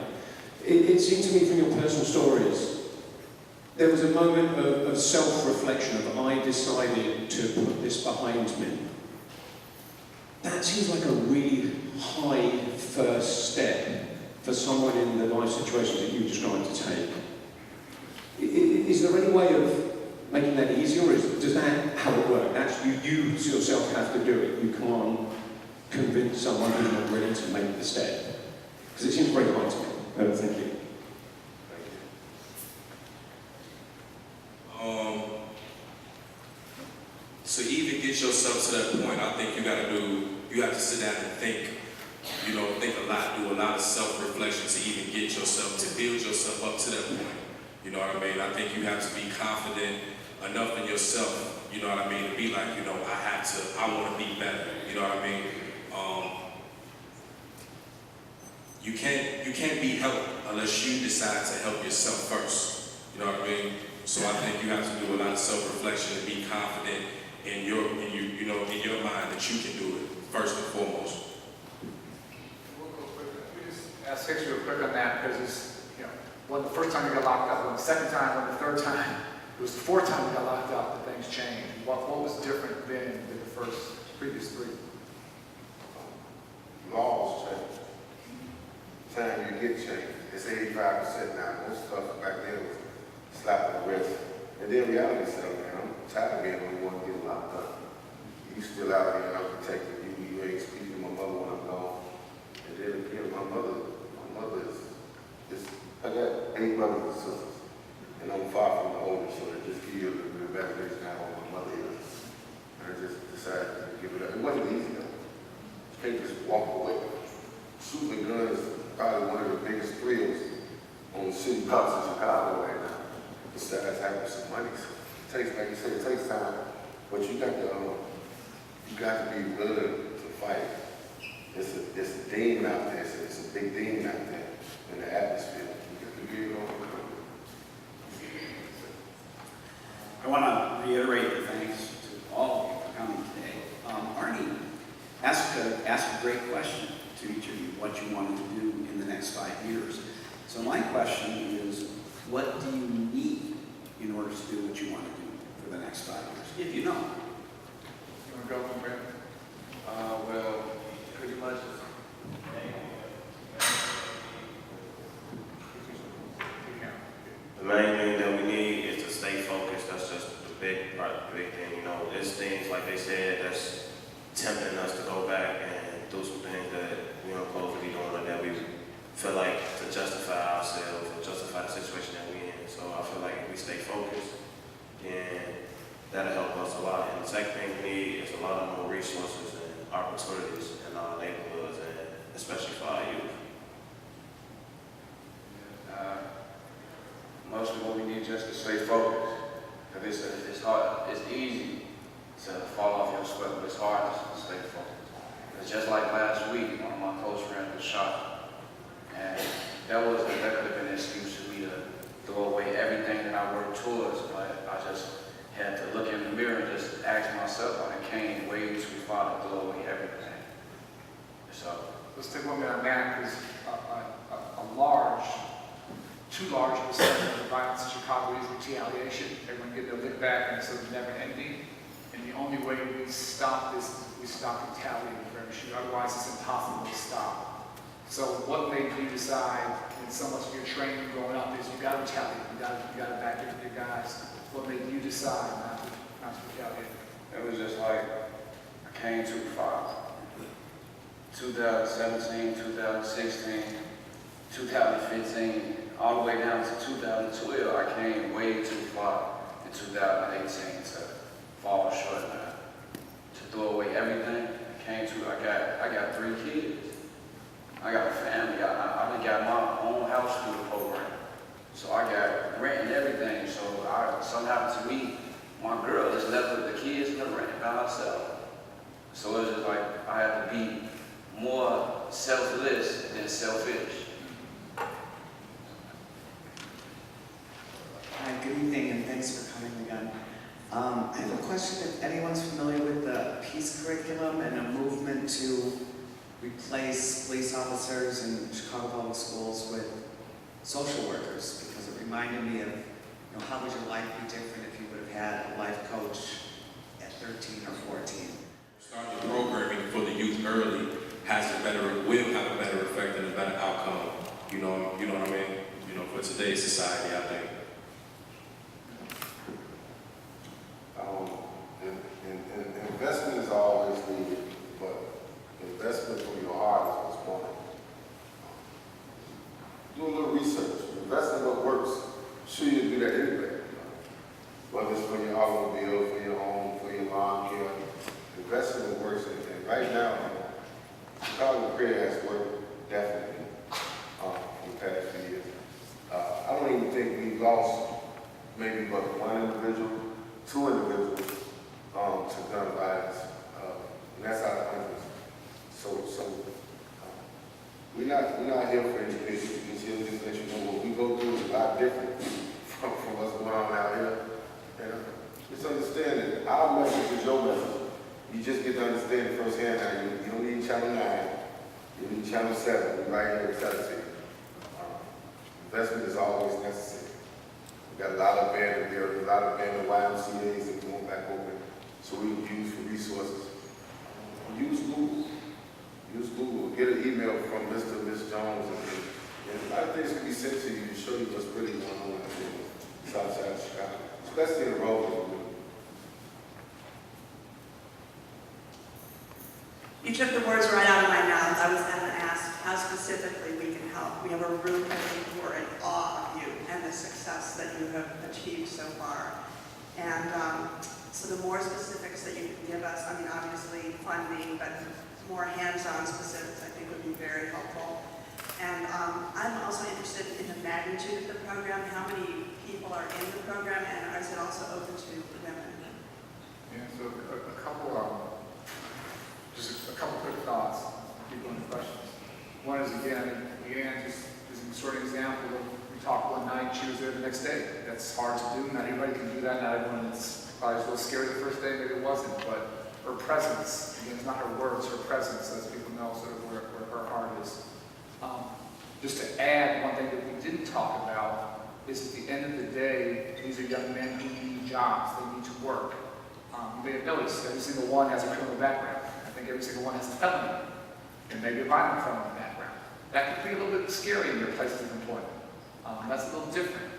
It seemed to me from your personal stories, there was a moment of self-reflection of I decided to put this behind me. That seems like a really high first step for someone in the life situation that you described to take. Is there any way of making that easier, or does that how it work? Actually, you yourself have to do it. You can't convince someone who's not ready to make the step. Because it seems very hard to me. Thank you. To even get yourself to that point, I think you have to sit down and think a lot, do a lot of self-reflection to even get yourself, to build yourself up to that point. You know what I mean? I think you have to be confident enough in yourself, you know what I mean, to be like, I want to be better, you know what I mean? You can't be helped unless you decide to help yourself first, you know what I mean? So I think you have to do a lot of self-reflection and be confident in your mind that you can do it first and foremost. We'll go quick. We just ask you real quick on that because it's, when the first time you got locked up, when the second time, when the third time, it was the fourth time you got locked up that things changed. What was different then than the previous three? Laws change. Time you get changed. It's 85% now. Most stuff back then was slap on the wrist. And then reality set up, man. I'm tired of being the only one getting locked up. You still out here and I'm protecting you. You ain't speaking to my mother when I'm gone. And then again, my mother is I got 8 brothers and sisters. And I'm far from the oldest, so it just gives you a little bit of validation how old my mother is. And I just decided to give it up. It wasn't easy though. You can't just walk away. Shooting guns is probably one of the biggest thrills on the city blocks in Chicago right now. Besides having some money. So it takes, like you said, it takes time. But you got to be willing to fight. It's a demon out there. It's a big demon out there in the atmosphere. You got to be able to overcome it. I want to reiterate the thanks to all of you for coming today. Arne asked a great question to each of you, what you wanted to do in the next 5 years. So my question is, what do you need in order to do what you want to do for the next 5 years, if you know? You want to go, Brad? Well, pretty much. The main thing that we need is to stay focused. That's just the big part, the big thing. There's things, like they said, that's tempting us to go back and do some things that we don't supposed to be doing or that we feel like to justify ourselves or justify the situation that we're in. So I feel like if we stay focused, then that'll help us a lot. And the second thing we need is a lot of more resources and opportunities in our neighborhoods, and especially for our youth. Mostly what we need just to stay focused. Because it's hard, it's easy to fall off your sweat, but it's hard to stay focused. It's just like last week, one of my close friends was shot. And that could have been an excuse for me to throw away everything that I worked towards, but I just had to look in the mirror and just ask myself, I came way too far to throw away everything. So, Let's take 1 minute on that, because too large percentage of the violence in Chicago is retaliation. Everyone get their lick back, and it's sort of never ending. And the only way we stop this is we stop retaliating for every shooter. Otherwise, it's impossible to stop. So what made you decide, and so much of your training growing up is you got to retaliate, you got to back your guys. What made you decide not to retaliate? it was just like, I came too far. 2017, 2016, 2015, all the way down to 2012, I came way too far in 2018 to fall short now. To throw away everything, I got 3 kids. I got a family. I done got my own house through the program. So I got rent and everything. So something happened to me. My girl is left with the kids and the rent by herself. So it was just like I had to be more selfless than selfish. Hi, good evening, and thanks for coming again. I have a question. If anyone's familiar with the peace curriculum and a movement to replace police officers in Chicago Public Schools with social workers, because it reminded me of, how would your life be different if you would have had a life coach at 13 or 14? Starting the programming for the youth early will have a better effect and a better outcome. You know what I mean? For today's society, I think. Investment is always needed, but investment from your heart is what's important. Do a little research. Invest in what works. Sure, you do that anyway. Whether it's for your automobile, for your home, for your lawn care. Invest in what works. And right now, Chicago CRED has worked definitely for the past few years. I don't even think we've lost maybe but 1 individual, 2 individuals to gun violence, and that's out of hundreds. We're not here for education. We're just here to just let you know what we go through is a lot different from what's going on out here. And just understand that our message is your message. You just get to understand it firsthand now. You don't need Channel 9. You need Channel 7. We're right here to tell it to you. Investment is always necessary. We've got a lot of abandoned buildings, a lot of abandoned YMCAs that going back open. So we use for resources. Use Google. Use Google. Get an email from Mr. and Ms. Jones. And a lot of things can be sent to you to show you what's really going on in the south side of Chicago, especially in the road. You took the words right out of my mouth. I was going to ask how specifically we can help. We have a room of people who are in awe of you and the success that you have achieved so far. And so the more specifics that you can give us, I mean, obviously funding, but more hands-on specifics I think would be very helpful. And I'm also interested in the magnitude of the program. How many people are in the program, and is it also open to women? Yeah, so a couple quick thoughts, people in questions. One is, again, Leanne just is a sort of example of, we talked one night, she was there the next day. That's hard to do. Not everybody can do that. Not everyone, it's probably a little scary the first day, maybe it wasn't, but her presence, again, it's not her words, her presence, lets people know sort of where her heart is. Just to add, one thing that we didn't talk about is at the end of the day, these are young men who need jobs, they need to work. You may have noticed every single one has a criminal background. I think every single one has a felony, and maybe a violent felony background. That could be a little bit scary in their places of employment. That's a little different.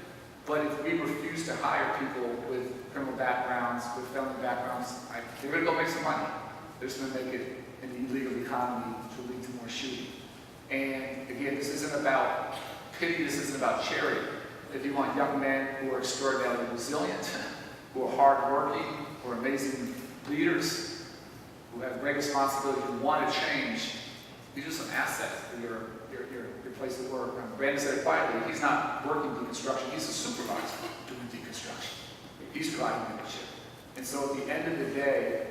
But if we refuse to hire people with criminal backgrounds, with felony backgrounds, they're going to go make some money. They're just going to make it in the illegal economy to lead to more shooting. And again, this isn't about pity, this isn't about charity. If you want young men who are extraordinarily resilient, who are hardworking, who are amazing leaders, who have great responsibility, who want to change, these are some assets for your place of work. Brandon said it quietly, he's not working deconstruction, he's a supervisor doing deconstruction. He's providing leadership. And so at the end of the day,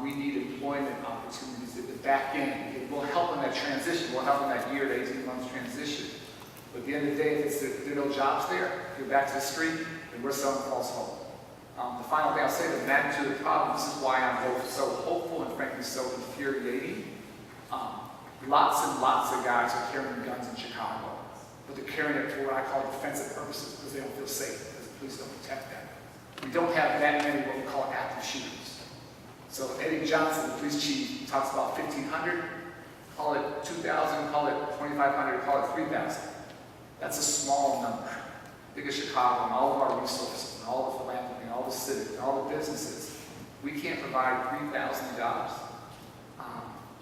we need employment opportunities at the back end. It will help in that transition, we'll help in that year to 18 months transition. But at the end of the day, if there are no jobs there, if you're back to the street, then we're selling false hope. The final thing I'll say, the magnitude of the problem, this is why I'm both so hopeful and frankly so infuriating. Lots and lots of guys are carrying guns in Chicago, but they're carrying it for what I call defensive purposes because they don't feel safe, because the police don't protect them. We don't have that many what we call active shooters. So Eddie Johnson, the police chief, talks about 1,500, call it 2,000, call it 2,500, call it 3,000. That's a small number. Think of Chicago and all of our resources, and all the philanthropy, and all the civic, and all the businesses. We can't provide 3,000 jobs.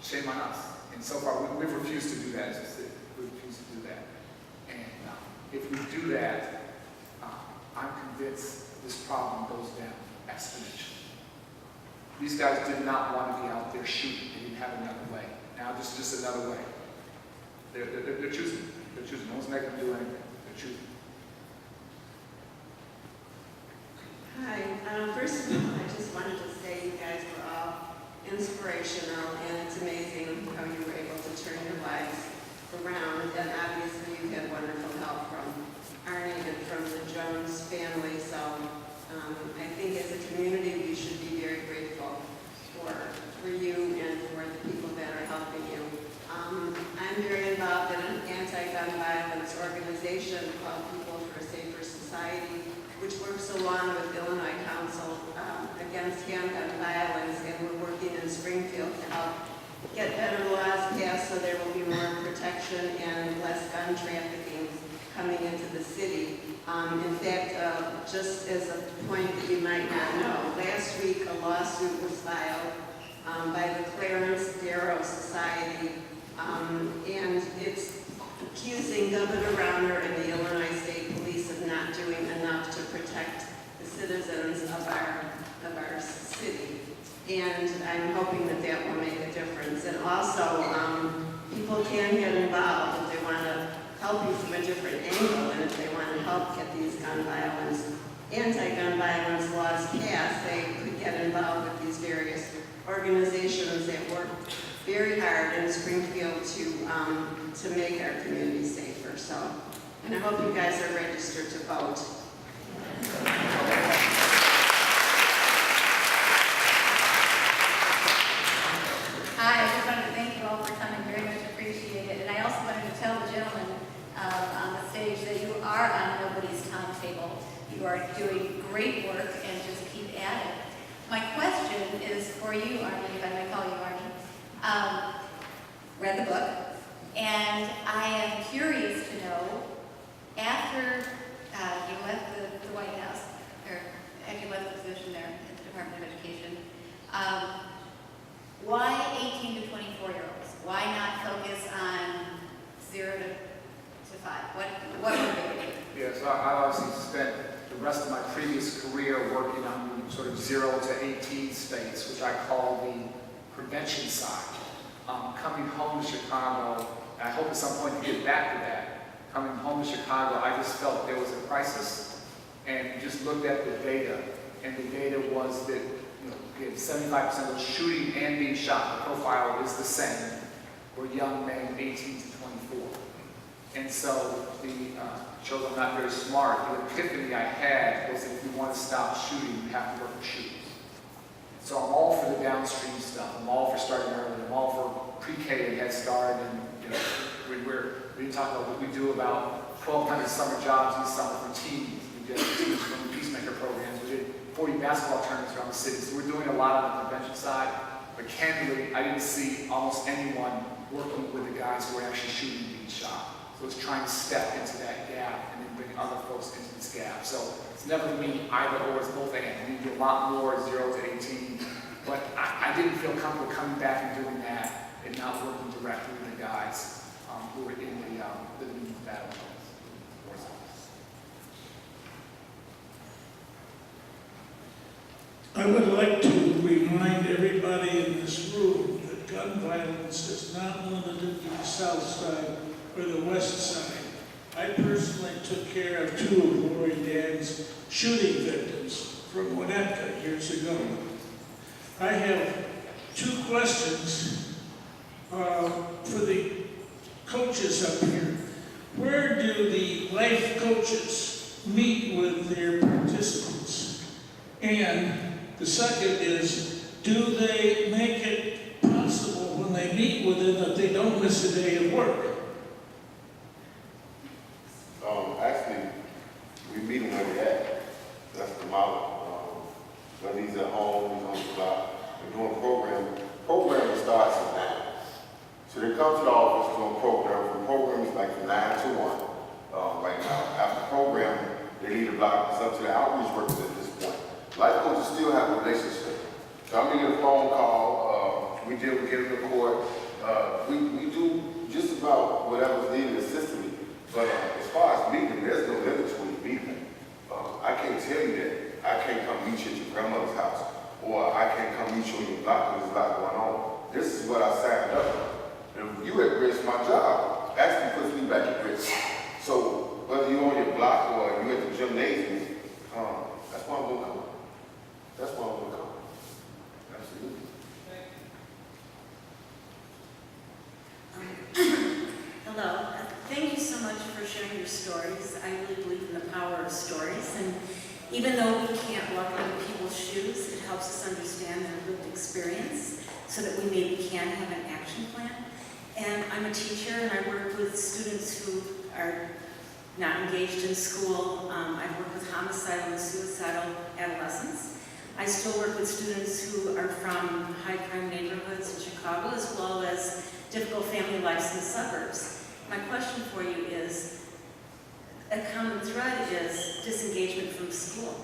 Shame on us. And so far, we've refused to do that as a city. We refuse to do that. And if we do that, I'm convinced this problem goes down exponentially. These guys did not want to be out there shooting. They didn't have another way. Now, just another way. They're choosing. They're choosing. No one's making them do anything. They're choosing. Hi, first of all, I just wanted to say you guys were all inspirational, and it's amazing how you were able to turn your lives around. And obviously, you had wonderful help from Arne and from the Jones family. So I think as a community, we should be very grateful for you and for the people that are helping you. I'm very involved in an anti-gun violence organization called People for a Safer Society, which works along with Illinois Council against handgun violence, and we're working in Springfield to help get better laws passed so there will be more protection and less gun trafficking coming into the city. In fact, just as a point that you might not know, last week a lawsuit was filed by the Clarence Darrow Society, and it's accusing Governor Rauner and the Illinois State Police of not doing enough to protect the citizens of our city. And I'm hoping that that will make a difference. And also, people can get involved if they want to help you from a different angle, and if they want to help get these anti-gun violence laws passed, they could get involved with these various organizations that work very hard in Springfield to make our community safer. So, and I hope you guys are registered to vote. Hi, I just wanted to thank you all for coming, very much appreciate it. And I also wanted to tell the gentleman on the stage that you are on nobody's timetable. You are doing great work and just keep at it. My question is for you, Arne, if I might call you Arne. Read the book, and I am curious to know, after you left the White House, or after you left the position there at the Department of Education, why 18 to 24-year-olds? Why not focus on 0 to 5? What motivated you? Yeah, so I obviously spent the rest of my previous career working on the sort of 0 to 18 states, which I call the prevention side. Coming home to Chicago, I hope at some point to get back to that. Coming home to Chicago, I just felt there was a crisis, and just looked at the data, and the data was that 75% of shooting and being shot, the profile is the same, were young men 18 to 24. And so shows I'm not very smart. The epiphany I had was that if you want to stop shooting, you have to work with shooters. So I'm all for the downstream stuff. I'm all for starting early. I'm all for pre-K and Head Start. And we didn't talk about what we do about 1,200 summer jobs this summer for teens. We did teams from the Peacemaker programs. We did 40 basketball tournaments around the city. So we're doing a lot on the prevention side. But candidly, I didn't see almost anyone working with the guys who were actually shooting and being shot. So it's trying to step into that gap and then bring other folks into this gap. So it's never going to be either or, it's both and. We need to do a lot more 0 to 18. But I didn't feel comfortable coming back and doing that and not working directly with the guys who were in the battle zones. I would like to remind everybody in this room that gun violence is not limited to the south side or the west side. I personally took care of 2 of Lori Dan's shooting victims from Winnetka years ago. I have 2 questions for the coaches up here. Where do the life coaches meet with their participants? And the second is, do they make it possible when they meet with them that they don't miss a day of work? Actually, we meet them where they're at. That's the model. Whether he's at home, he's on the block, we're doing programming starts at 9. So they come to the office doing program is like from 9 to 1 right now. After programming, they leave the block. It's up to the outreach workers at this point. Life coaches still have a relationship. So I'm gonna get a phone call, we deal with getting to court. We do just about whatever's needed assistantly. But as far as meeting, there's no limit to when you meet them. I can't tell you that I can't come meet you at your grandmother's house, or I can't come meet you on your block because there's a lot going on. This is what I signed up for. If you at risk, my job actually puts me back at risk. So whether you're on your block or you're at the gymnasium, that's why I'm gonna come. That's why I'm gonna come. Absolutely. Hello. Thank you so much for sharing your stories. I really believe in the power of stories, and even though we can't walk into people's shoes, it helps us understand their lived experience so that we maybe can have an action plan. And I'm a teacher, and I work with students who are not engaged in school. I work with homicidal and suicidal adolescents. I still work with students who are from high-crime neighborhoods in Chicago, as well as difficult family lives in the suburbs. My question for you is, a common thread is disengagement from school.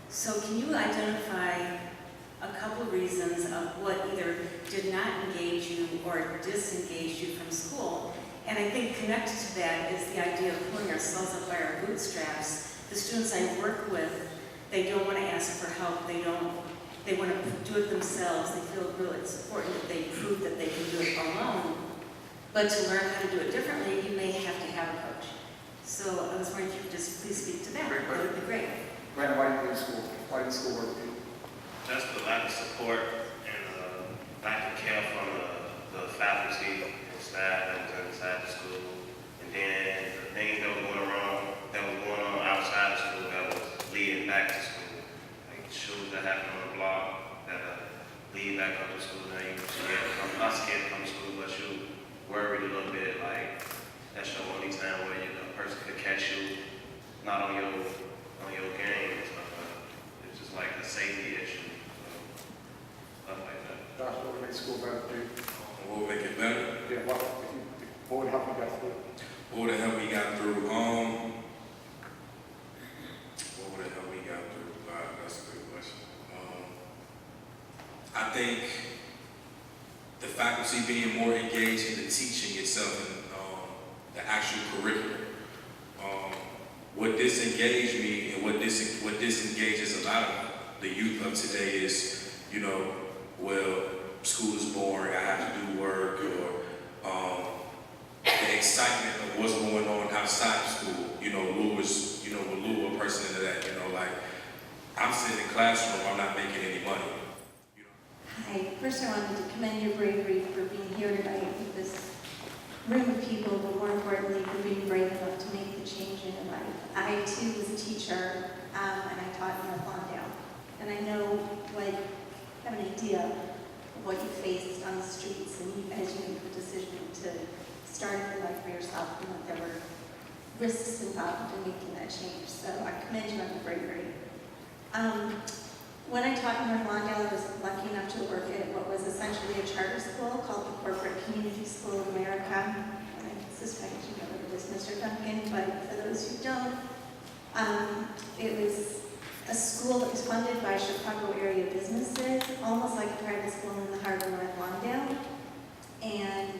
So can you identify a couple reasons of what either did not engage you or disengaged you from school? And I think connected to that is the idea of pulling ourselves up by our bootstraps. The students I work with, they don't want to ask for help. They want to do it themselves. They feel really it's important that they prove that they can do it alone. But to learn how to do it differently, you may have to have a coach. So I was wondering if you could just please speak to that. Great That would be great. Brandon, why didn't you go to school? Why didn't school work with you? Just the lack of support and lack of care from the faculty and staff that was inside the school. And then the things that was going on outside the school that was leading back to school. Like shoes that happen on the block that lead back up to school. Now you not scared to come to school, but you worried a little bit, like that's your only time where a person could catch you not on your game and stuff like that. It's just like a safety issue. Stuff like that. Josh, what would make school better for you? What would make it better? Yeah, what would help you get through? What would it help me got through? What would it help me got through? That's a good question. I think the faculty being more engaged in the teaching itself and the actual curriculum. What disengaged me and what disengages a lot of the youth of today is, well, school is boring, I have to do work, or the excitement of what's going on outside of school. Lou a person into that, like, I'm sitting in the classroom, I'm not making any money. Hi, first I wanted to commend your bravery for being here tonight with this room of people, but more importantly for being brave enough to make the change in your life. I too was a teacher, and I taught in North Lawndale. And I know, have an idea of what you faced on the streets, and you guys made the decision to start your life for yourself, and that there were risks involved in making that change. So I commend you on the bravery. When I taught in North Lawndale, I was lucky enough to work at what was essentially a charter school called the Corporate Community School of America. And I suspect you know what it is, Mr. Duncan, but for those who don't, it was a school that was funded by Chicago area businesses, almost like a private school in the heart of North Lawndale. And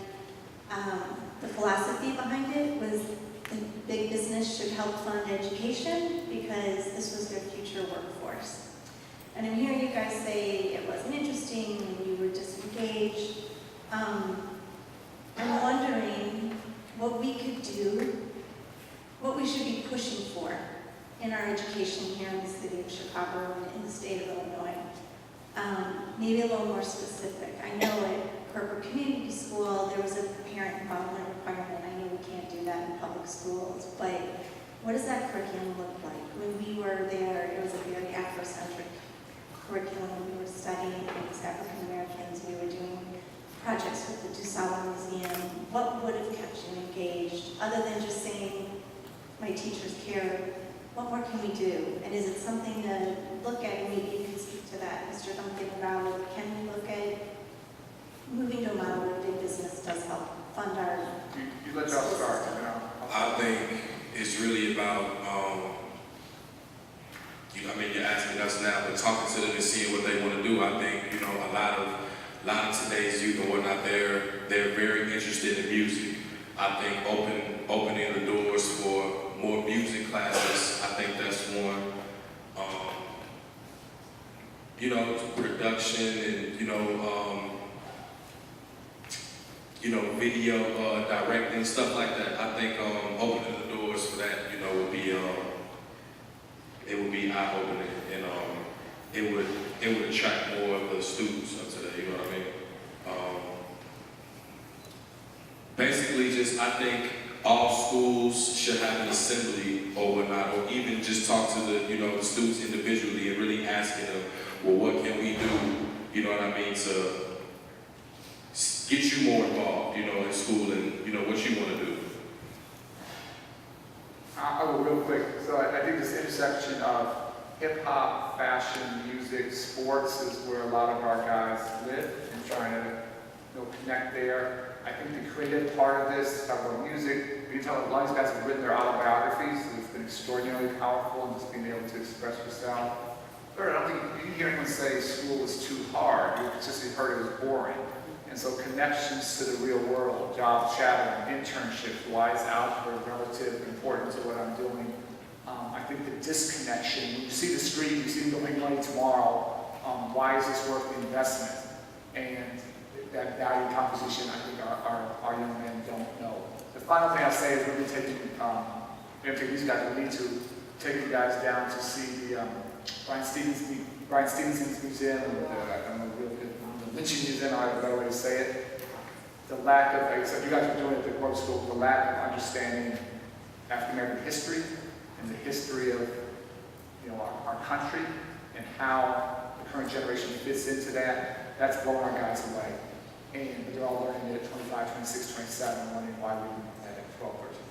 the philosophy behind it was the big business should help fund education because this was their future workforce. And I'm hearing you guys say it wasn't interesting and you were disengaged. I'm wondering what we could do, what we should be pushing for in our education here in the city of Chicago and in the state of Illinois. Maybe a little more specific. I know at Corporate Community School there was a parent involvement requirement. I know we can't do that in public schools, but what does that curriculum look like? When we were there, it was a very Afrocentric projects with the DuSable Museum, what would have kept you engaged, other than just saying, my teachers care, what more can we do? And is it something to look at, and maybe you can speak to that, Mr. Duncan, around it, can we look at moving to a model where big business does help fund our... You let y'all start, you know. I think it's really about, you're asking us now, but talking to them and seeing what they want to do. I think, a lot of today's youth and whatnot, they're very interested in music. I think opening the doors for more music classes, I think that's one. Production and, video directing, stuff like that. I think opening the doors for that, would be eye-opening, and it would attract more of the students up today, you know what I mean? Basically, I think all schools should have an assembly or whatnot, or even just talk to the students individually and really asking them, well, what can we do, you know what I mean, to get you more involved, in school and, what you want to do. I will real quick. So I think this intersection of hip hop, fashion, music, sports is where a lot of our guys live and trying to connect there. I think the creative part of this, talk about music, you can tell a lot of these guys have written their autobiographies, so it's been extraordinarily powerful and just being able to express yourself. Third, I don't think you didn't hear anyone say school was too hard. You just heard it was boring. And so connections to the real world, job shadowing, internships, why is algebra relative important to what I'm doing? I think the disconnection, when you see the street, you see them make money tomorrow, why is this worth the investment? And that value proposition, I think our young men don't know. The final thing I'll say is we're going to take these guys, we need to take you guys down to see the Brian Stevenson's museum, the lynching museum, I have a better way to say it. The lack of, like I said, you guys are doing it at the Grove School, the lack of understanding African American history and the history of our country and how the current generation fits into that, that's blowing our guys away. And they're all learning it at 25, 26, 27, wondering why we didn't have it at 12, 13.